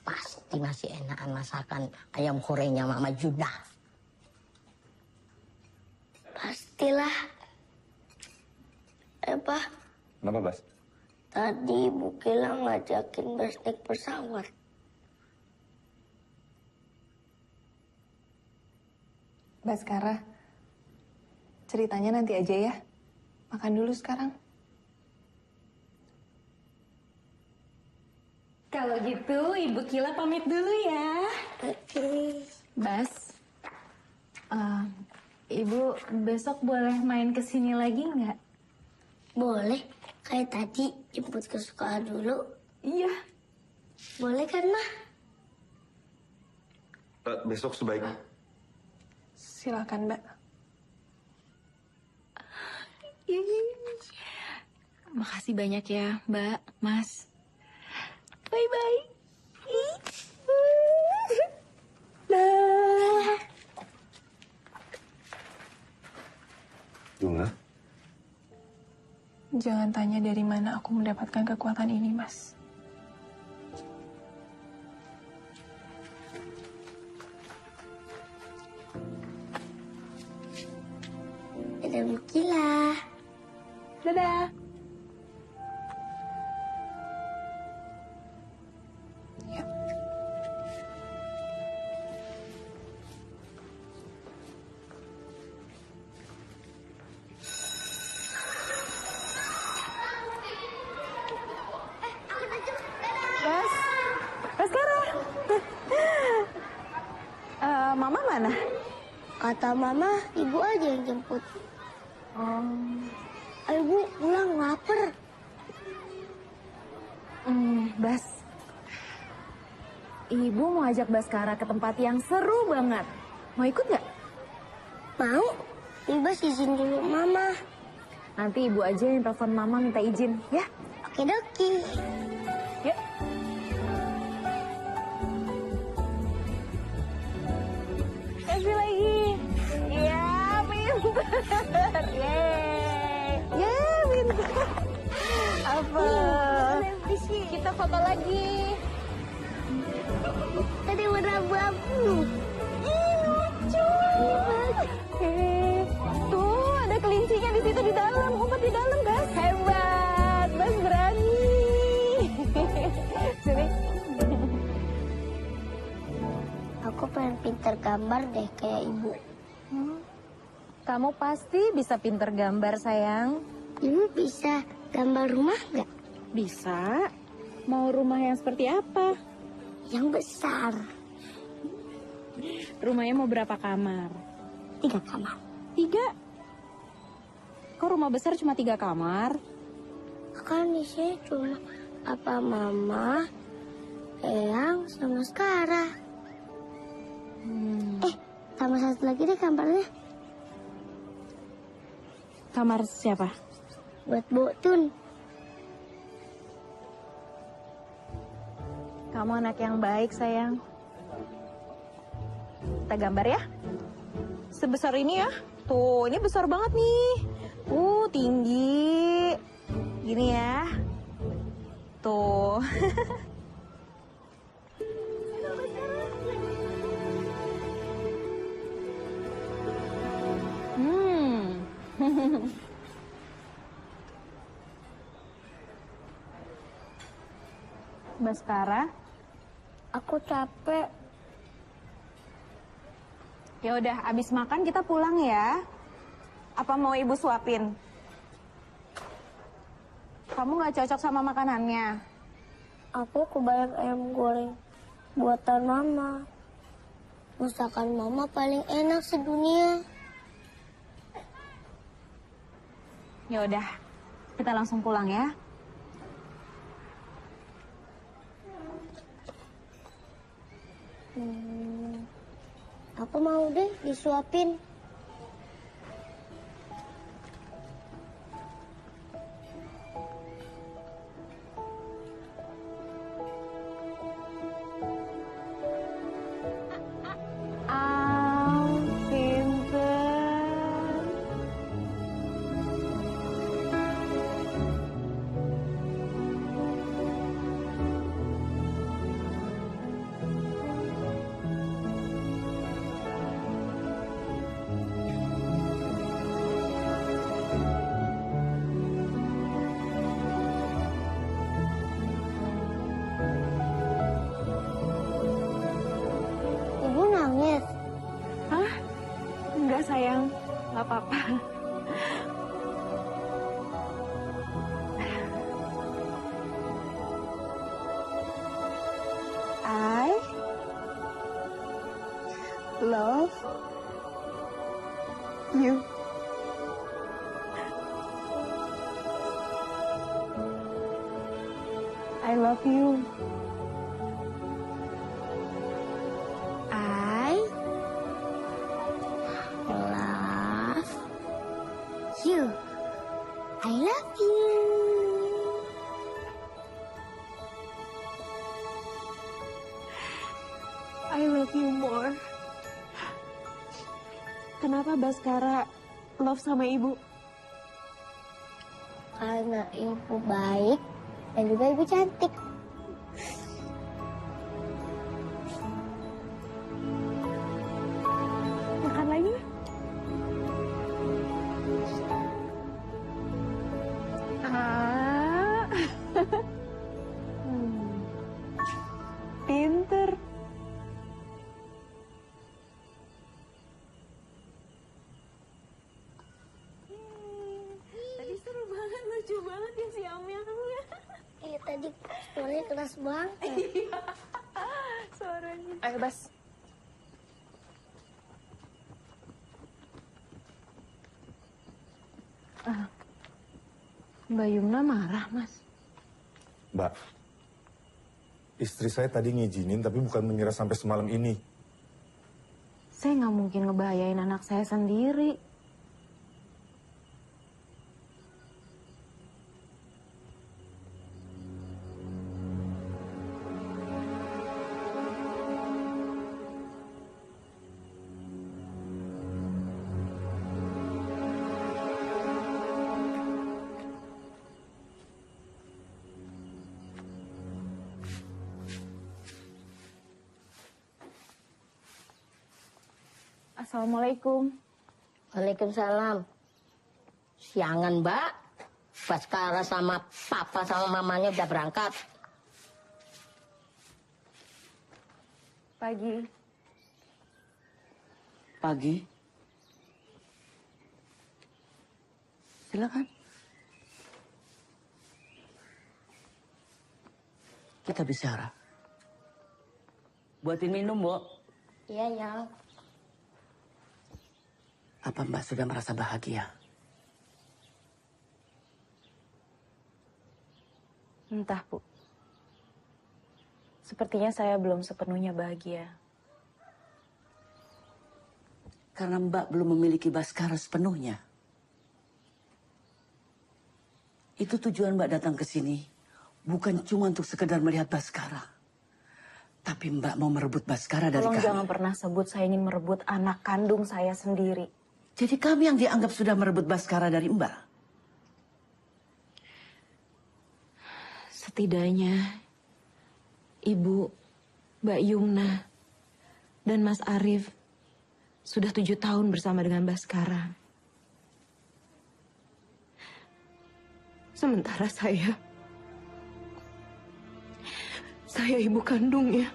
Pasti masih enakan masakan ayam gorengnya Mama Juna. Pastilah. Pak. Kenapa, Bas? Tadi Ibu Kila ngajakin Bas naik pesawat. Baskara, ceritanya nanti aja ya. Makan dulu sekarang. Kalau gitu, Ibu Kila pamit dulu ya. Bas, Ibu besok boleh main ke sini lagi nggak? Boleh, kayak tadi jemput ke sekolah dulu. Iya. Boleh kan, Ma? Besok sebaiknya. Silakan, Mbak. Makasih banyak ya, Mbak, Mas. Bye-bye. Dah. Bunga? Jangan tanya dari mana aku mendapatkan kekuatan ini, Mas. Dadah, Bu Kila. Dadah. Mama mana? Kata Mama, Ibu aja yang jemput. Ayo Bu, pulang, lapar. Bas. Ibu mau ajak Baskara ke tempat yang seru banget. Mau ikut nggak? Mau. Bas izin dulu Mama. Nanti Ibu aja yang telepon Mama minta izin, ya? Oke-doki. Yuk. Kasih lagi. Ya, pintar. Yeay. Yeay, pintar. Apa? Kita foto lagi. Ada warna abu-abu. Lucu. Tuh, ada kelincinya di situ di dalam. Ngumpet di dalam, Bas. Hebat. Bas berani. Sini. Aku pengen pintar gambar deh kayak Ibu. Kamu pasti bisa pinter gambar, sayang. Ibu bisa gambar rumah nggak? Bisa. Mau rumah yang seperti apa? Yang besar. Rumahnya mau berapa kamar? 3 kamar. 3. Kok rumah besar cuma 3 kamar? Kan di sini cuma papa, mama, Eyang, sama Skara. Tambah satu lagi deh kamarnya. Kamar siapa? Buat Bu Tun. Kamu anak yang baik, sayang. Kita gambar ya. Sebesar ini ya. Tuh, ini besar banget nih. Tinggi. Gini ya. Tuh. Baskara, aku capek. Ya udah, abis makan kita pulang ya. Apa mau ibu suapin? Kamu nggak cocok sama makanannya? Aku kebanyak ayam goreng buatan mama. Masakan mama paling enak sedunia. Ya udah, kita langsung pulang ya. Aku mau deh disuapin. Ibu nangis. Hah? Enggak, sayang. Nggak apa-apa. I love you. I love you. I love you. I love you. I love you more. Kenapa Baskara love sama ibu? Karena ibu baik dan juga ibu cantik. Makan lagi. Pinter. Tadi seru banget, lucu banget ya si Amel. Iya tadi suaranya keras banget. Suaranya. Ayo, Bas. Mbak Yumna marah, Mas. Mbak, istri saya tadi ngizinin tapi bukan menyerah sampai semalam ini. Saya nggak mungkin ngebahayain anak saya sendiri. Assalamualaikum. Waalaikumsalam. Siangan, Mbak. Baskara sama papa sama mamanya udah berangkat. Pagi. Pagi. Silakan. Kita bicara. Buatin minum, Bu. Iya, ya. Apa Mbak sudah merasa bahagia? Entah, Bu. Sepertinya saya belum sepenuhnya bahagia. Karena Mbak belum memiliki Baskara sepenuhnya. Itu tujuan Mbak datang ke sini. Bukan cuma untuk sekedar melihat Baskara. Tapi Mbak mau merebut Baskara dari Tolong kami. jangan pernah sebut saya ingin merebut anak kandung saya sendiri. Jadi kami yang dianggap sudah merebut Baskara dari Mbak. Setidaknya Ibu, Mbak Yumna, dan Mas Arif sudah 7 tahun bersama dengan Baskara. Sementara saya ibu kandungnya.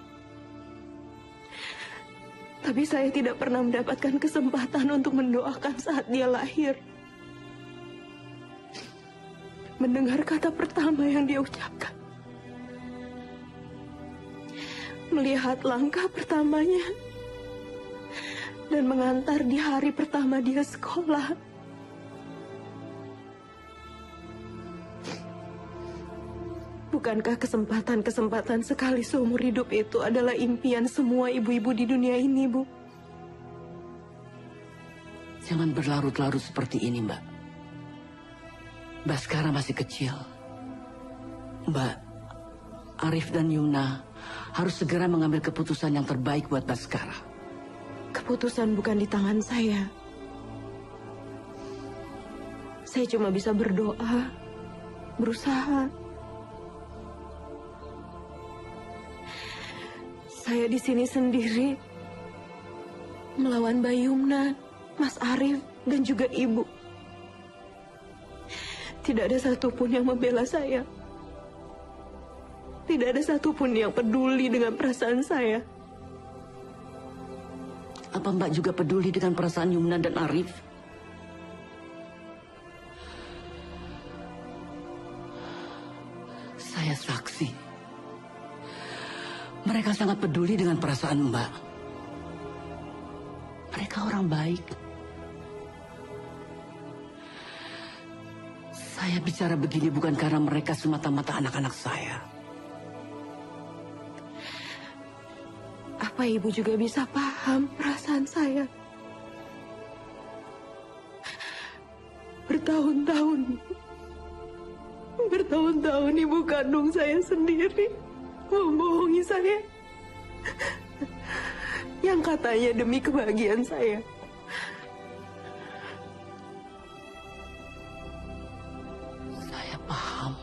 Tapi saya tidak pernah mendapatkan kesempatan untuk mendoakan saat dia lahir. Mendengar kata pertama yang dia ucapkan. Melihat langkah pertamanya. Dan mengantar di hari pertama dia sekolah. Bukankah kesempatan-kesempatan sekali seumur hidup itu adalah impian semua ibu-ibu di dunia ini, Bu? Jangan berlarut-larut seperti ini, Mbak. Baskara masih kecil. Mbak, Arif dan Yumna harus segera mengambil keputusan yang terbaik buat Baskara. Keputusan bukan di tangan saya. Saya cuma bisa berdoa, berusaha. Saya di sini sendiri, melawan Mbak Yumna, Mas Arif, dan juga Ibu. Tidak ada satupun yang membela saya. Tidak ada satupun yang peduli dengan perasaan saya. Apa Mbak juga peduli dengan perasaan Yumna dan Arif? Saya saksi. Mereka sangat peduli dengan perasaan Mbak. Mereka orang baik. Saya bicara begini bukan karena mereka semata-mata anak-anak saya. Apa Ibu juga bisa paham perasaan saya? Bertahun-tahun Ibu kandung saya sendiri membohongi saya. Yang katanya demi kebahagiaan saya. Saya paham.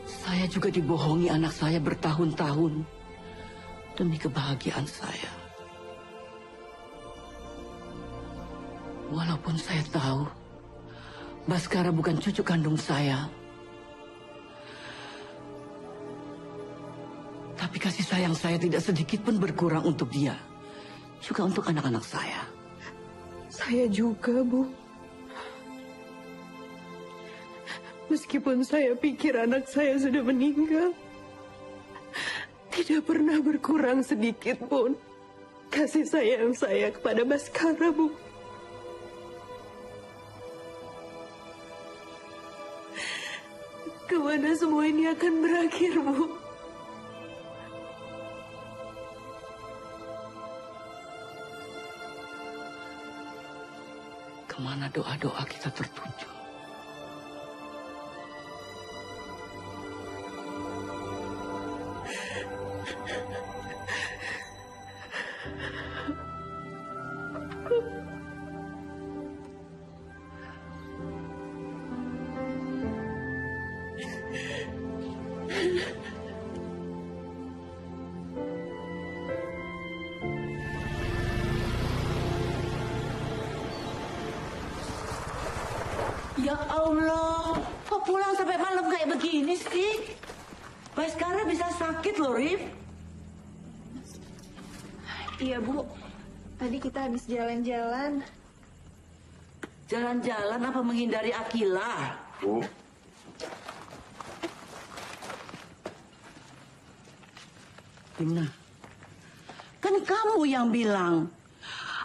Saya juga dibohongi anak saya bertahun-tahun demi kebahagiaan saya. Walaupun saya tahu Baskara bukan cucu kandung saya, tapi kasih sayang saya tidak sedikit pun berkurang untuk dia, juga untuk anak-anak saya. Saya juga, Bu. Meskipun saya pikir anak saya sudah meninggal, tidak pernah berkurang sedikit pun kasih sayang saya kepada Baskara, Bu. Kemana semua ini akan berakhir, Bu? Kemana doa-doa kita tertuju? Ya Allah, kok pulang sampai malam kayak begini sih? Baskara bisa sakit loh, Rif. Iya, Bu. Tadi kita habis jalan-jalan. Jalan-jalan apa menghindari Akila? Bu. Yumna, Kan kamu yang bilang,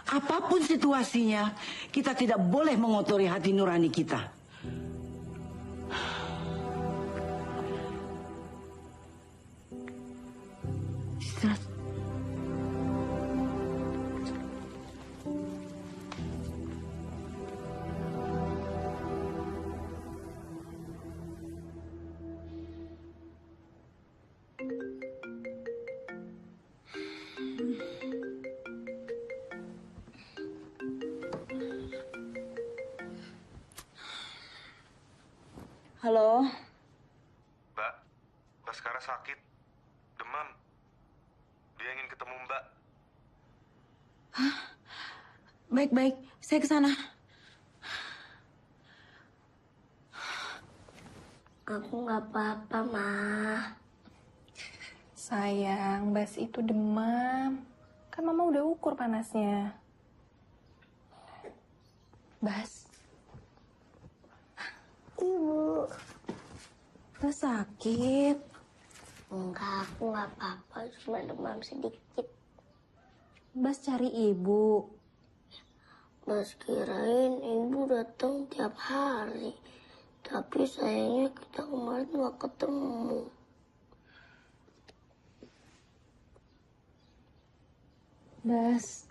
apapun situasinya, kita tidak boleh mengotori hati nurani kita. Istirahat. Halo, Mbak, Mbak sekarang sakit, demam. Dia ingin ketemu Mbak. baik-baik, saya ke sana. Aku nggak apa-apa, Ma. Sayang, Bas itu demam. Kan Mama udah ukur panasnya. Bas. Ibu. Udah sakit. Enggak, aku nggak apa-apa. Cuma demam sedikit. Bas cari ibu. Bas kirain ibu datang tiap hari. Tapi sayangnya kita kemarin nggak ketemu. Bas,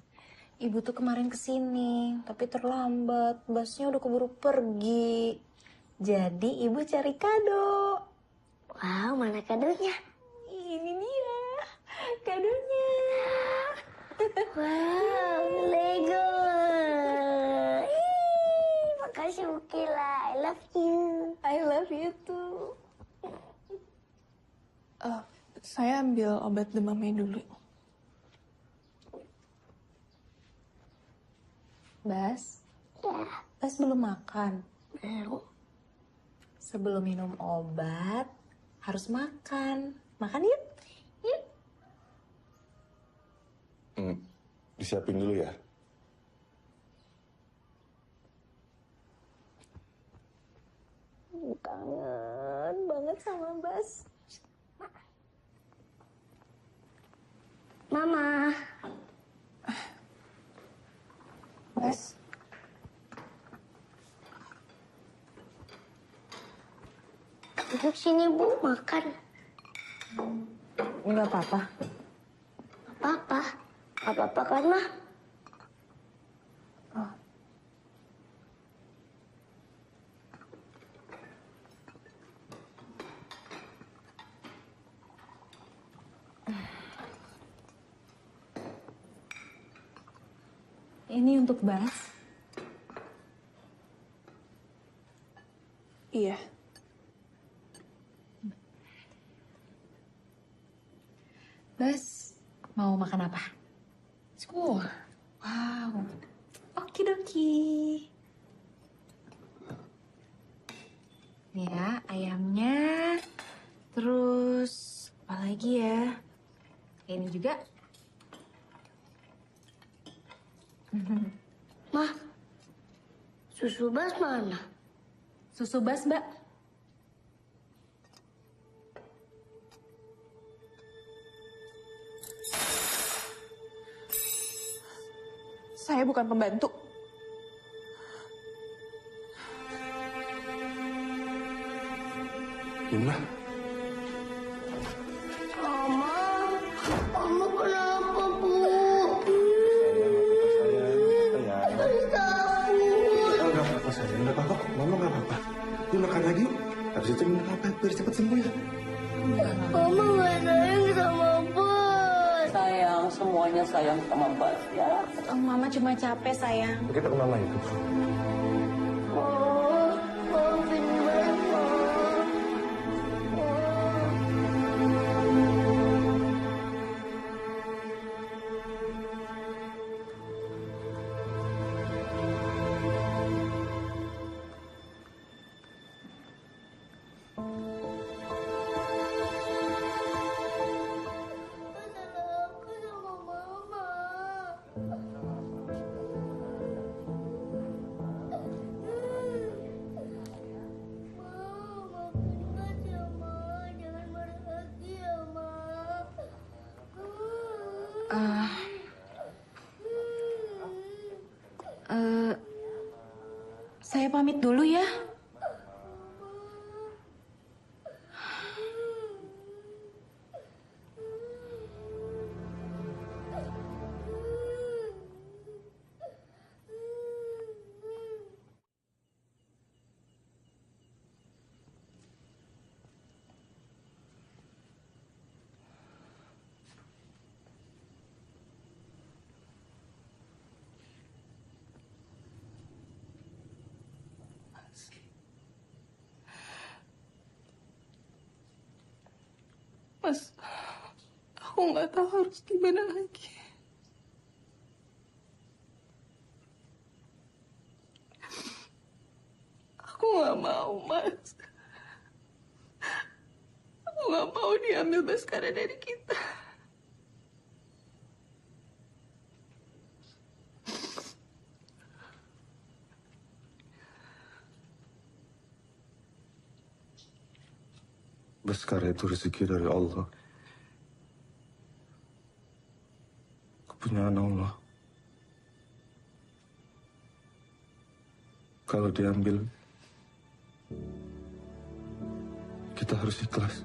ibu tuh kemarin kesini, tapi terlambat. Basnya udah keburu pergi. Jadi ibu cari kado. Wow, mana kadonya? Ini dia, kadonya. Wow, Lego. Ih, makasih Ukila, I love you. I love you too. Saya ambil obat demamnya dulu. Bas, Ya, Bas belum makan. belum. Sebelum minum obat, harus makan. Makan yuk. Yuk. Disiapin dulu ya. Kangen banget sama Bas. Mama. Bas. Duduk sini, Bu, makan. Enggak apa-apa. Apa-apa? Apa-apa kan, Ma? Ini untuk Bas. Iya. Bas, mau makan apa? Semua. Wow. Okidoki. Ya, ayamnya. Terus, apa lagi ya? Ini juga. Ma, susu Bas mana? Susu Bas, Mbak. Saya bukan pembantu. Luna, Mama, Mama kenapa, Bu? Bas takut. Enggak apa-apa sayang, enggak apa-apa. Mama enggak apa-apa. Yuk makan lagi yuk. Habis itu minum obat biar cepat sembuh ya. Mama nggak sayang sama Bas. Sayang, semuanya sayang sama Bas ya. Oh, Mama cuma capek, sayang. Kita ke mama itu. Oh, maafin Bas, Ma. Saya pamit dulu ya. Mas, aku nggak tahu harus gimana lagi. Aku nggak mau, Mas. Aku nggak mau diambil Baskara dari kita. Baskara itu rezeki dari Allah. Kepunyaan Allah. Kalau diambil, kita harus ikhlas.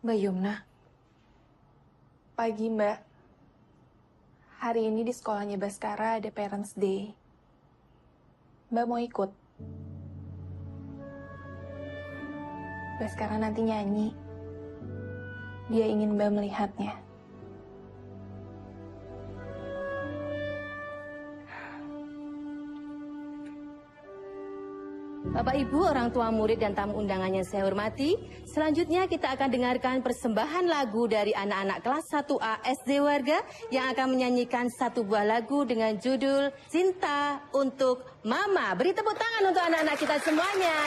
Mbak Yumna. Pagi, Mbak. Hari ini di sekolahnya Baskara ada Parents Day. Mbak mau ikut? Baskara nanti nyanyi. Dia ingin Mbak melihatnya. Bapak Ibu, orang tua murid dan tamu undangannya saya hormati. Selanjutnya kita akan dengarkan persembahan lagu dari anak-anak kelas 1A SD Warga yang akan menyanyikan satu buah lagu dengan judul Cinta untuk Mama. Beri tepuk tangan untuk anak-anak kita semuanya.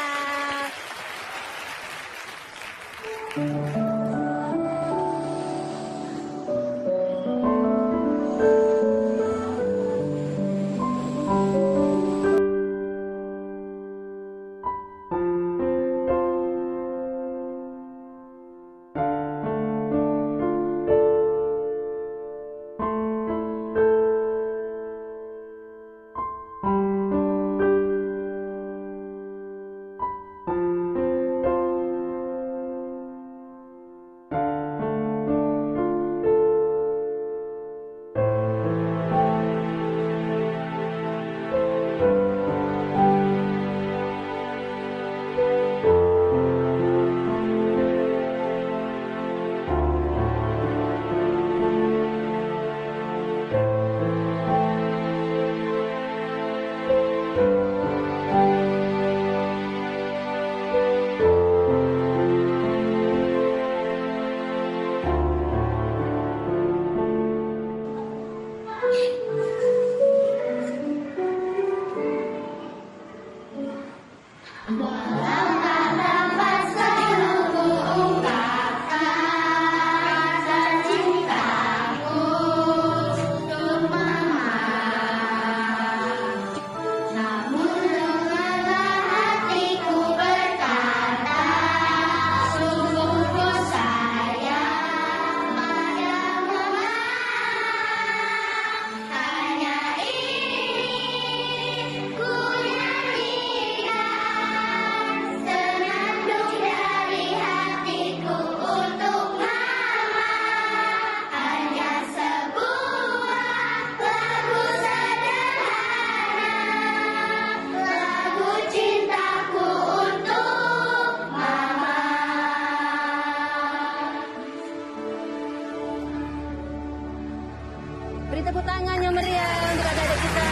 Beri tepuk tangan yang meriah untuk adik-adik kita.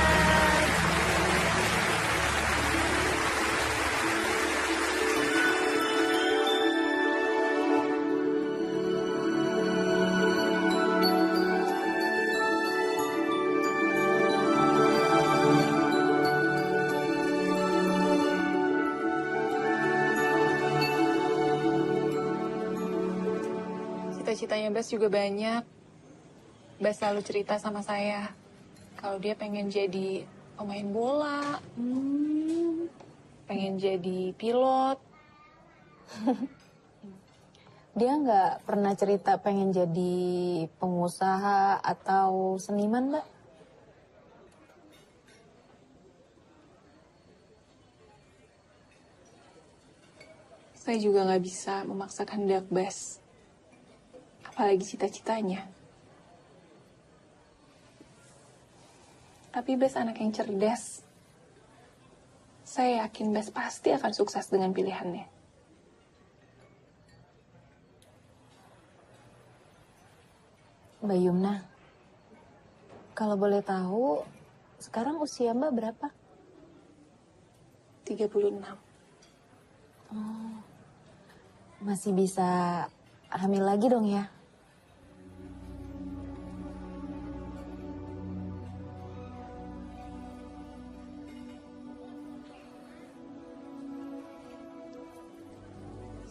Cita-citanya Bas juga banyak. Bas selalu cerita sama saya kalau dia pengen jadi pemain bola, pengen jadi pilot. Dia nggak pernah cerita pengen jadi pengusaha atau seniman, Mbak? Saya juga nggak bisa memaksa kehendak Bas, apalagi cita-citanya. Tapi Bas anak yang cerdas. Saya yakin Bas pasti akan sukses dengan pilihannya. Mbak Yumna, kalau boleh tahu, sekarang usia Mbak berapa? 36. Oh, masih bisa hamil lagi dong ya?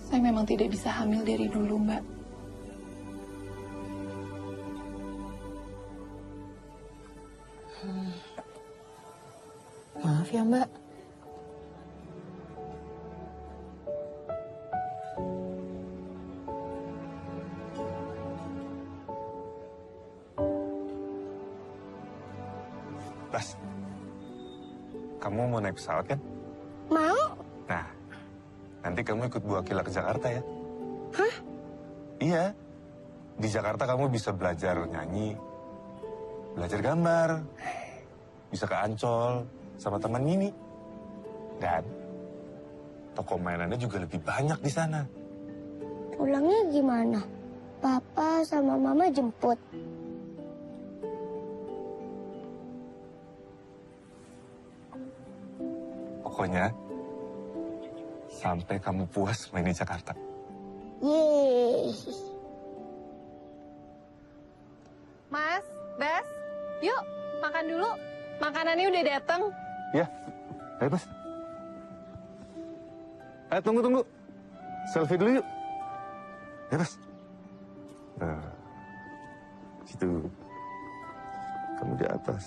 Saya memang tidak bisa hamil dari dulu, Mbak. Maaf ya, Mbak. Bas, kamu mau naik pesawat kan? Mau? Nah, nanti kamu ikut Bu Akila ke Jakarta ya? Hah? Iya. Di Jakarta kamu bisa belajar nyanyi, belajar gambar, bisa ke Ancol sama teman Mini. Dan toko mainannya juga lebih banyak di sana. Pulangnya gimana? Papa sama Mama jemput. Pokoknya, sampai kamu puas main di Jakarta. Yeay. Mas, Bas, yuk makan dulu. Makanannya udah datang. Ya, ayo Bas. Tunggu. Selfie dulu yuk. Ya Bas. Nah, situ. Kamu di atas.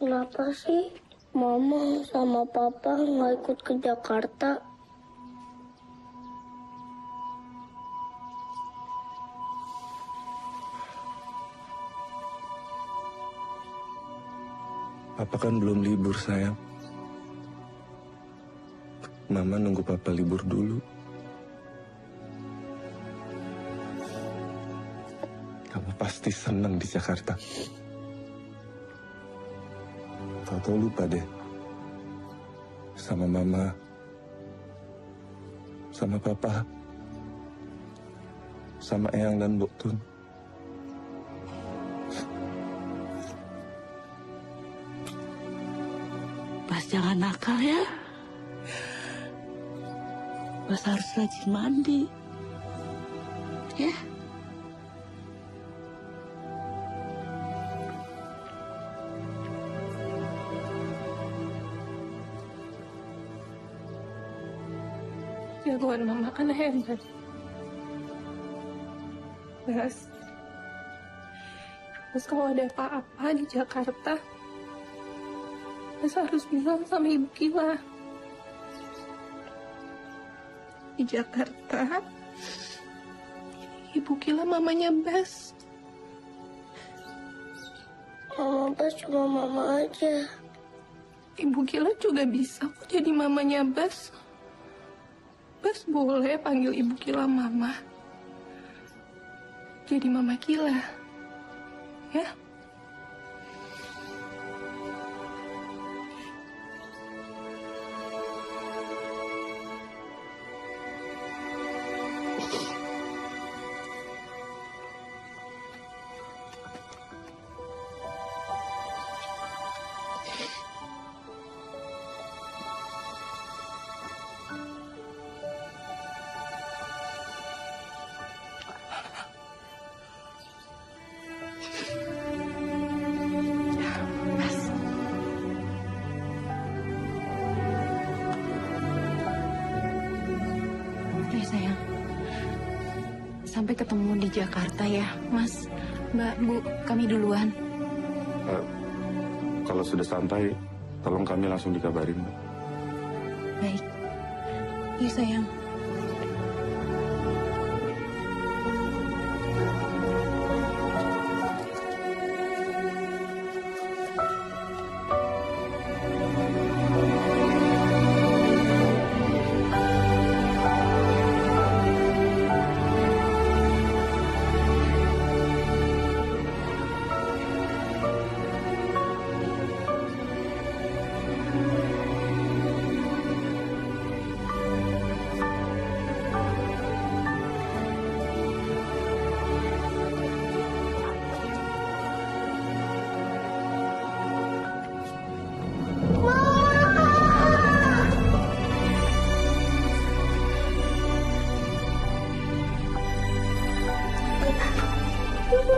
Kenapa sih Mama sama Papa nggak ikut ke Jakarta? Papa kan belum libur, sayang. Mama nunggu Papa libur dulu. Kamu pasti senang di Jakarta. Tahu-tahu lupa deh. Sama Mama. Sama Papa. Sama Eyang dan Mbok Tun. Bas jangan nakal ya. Bas harus rajin mandi. Ya. Jagoan mama kan hebat. Bas kalau ada apa-apa di Jakarta, Bas harus bilang sama Ibu Kila. Di Jakarta, Ibu Kila mamanya Bas. Mama Bas cuma mama aja. Ibu Kila juga bisa kok jadi mamanya Bas. Bas boleh panggil Ibu Kila mama. Jadi Mama Kila. Ya? Sayang, sampai ketemu di Jakarta ya, Mas, Mbak, Bu, kami duluan. Kalau sudah sampai, tolong kami langsung dikabarin, Mbak. Baik. Iya, sayang.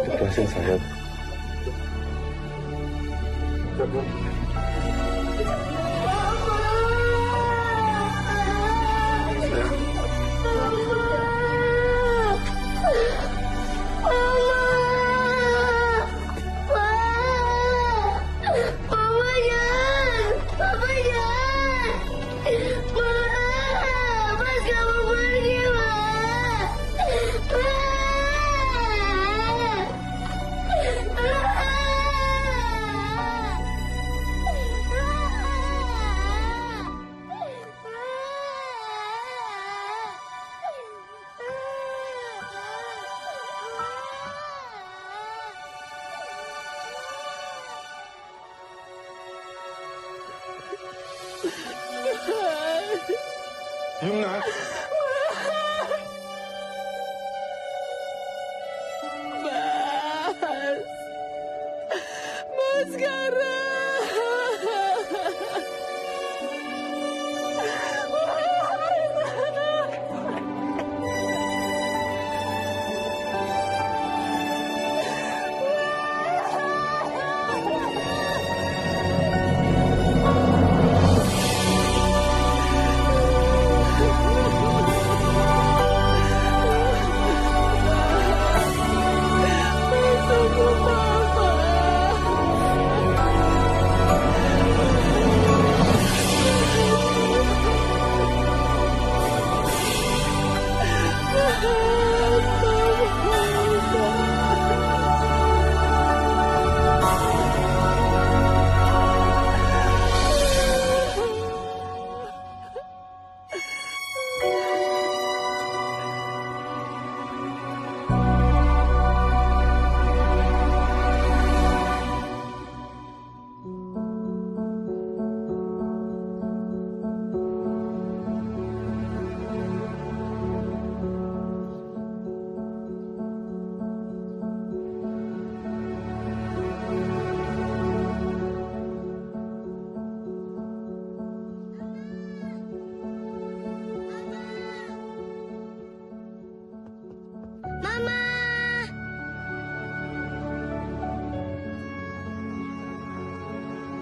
Ikhlasin saya. Yumna. Bas sekarang.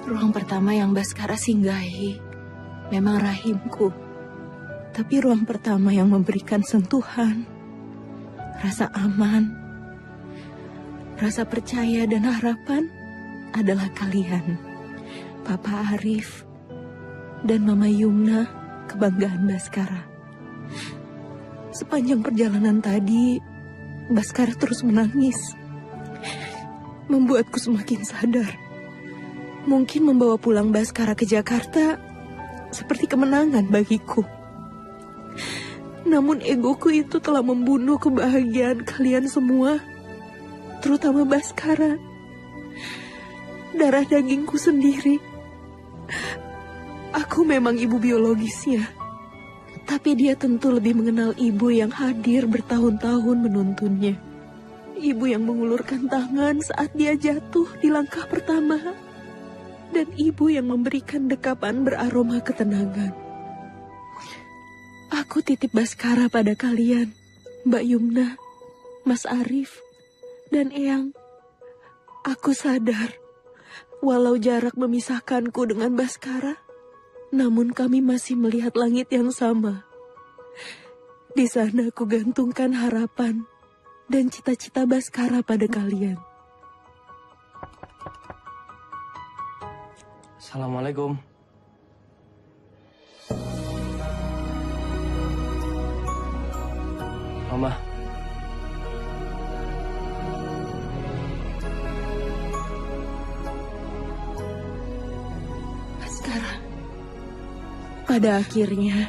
Ruang pertama yang Baskara singgahi memang rahimku. Tapi ruang pertama yang memberikan sentuhan, rasa aman, rasa percaya dan harapan adalah kalian, Papa Arif dan Mama Yumna, kebanggaan Baskara. Sepanjang perjalanan tadi, Baskara terus menangis, membuatku semakin sadar. Mungkin membawa pulang Baskara ke Jakarta seperti kemenangan bagiku. Namun egoku itu telah membunuh kebahagiaan kalian semua, terutama Baskara. Darah dagingku sendiri. Aku memang ibu biologisnya, tapi dia tentu lebih mengenal ibu yang hadir bertahun-tahun menuntunnya. Ibu yang mengulurkan tangan saat dia jatuh di langkah pertama. Dan ibu yang memberikan dekapan beraroma ketenangan. Aku titip Baskara pada kalian, Mbak Yumna, Mas Arif, dan Eyang. Aku sadar, walau jarak memisahkanku dengan Baskara, namun kami masih melihat langit yang sama. Di sana aku gantungkan harapan dan cita-cita Baskara pada kalian. Assalamualaikum. Mama. Baskara, pada akhirnya,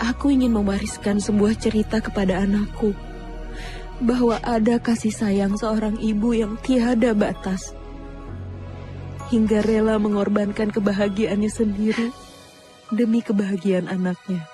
aku ingin mewariskan sebuah cerita kepada anakku, bahwa ada kasih sayang seorang ibu yang tiada batas, hingga rela mengorbankan kebahagiaannya sendiri demi kebahagiaan anaknya.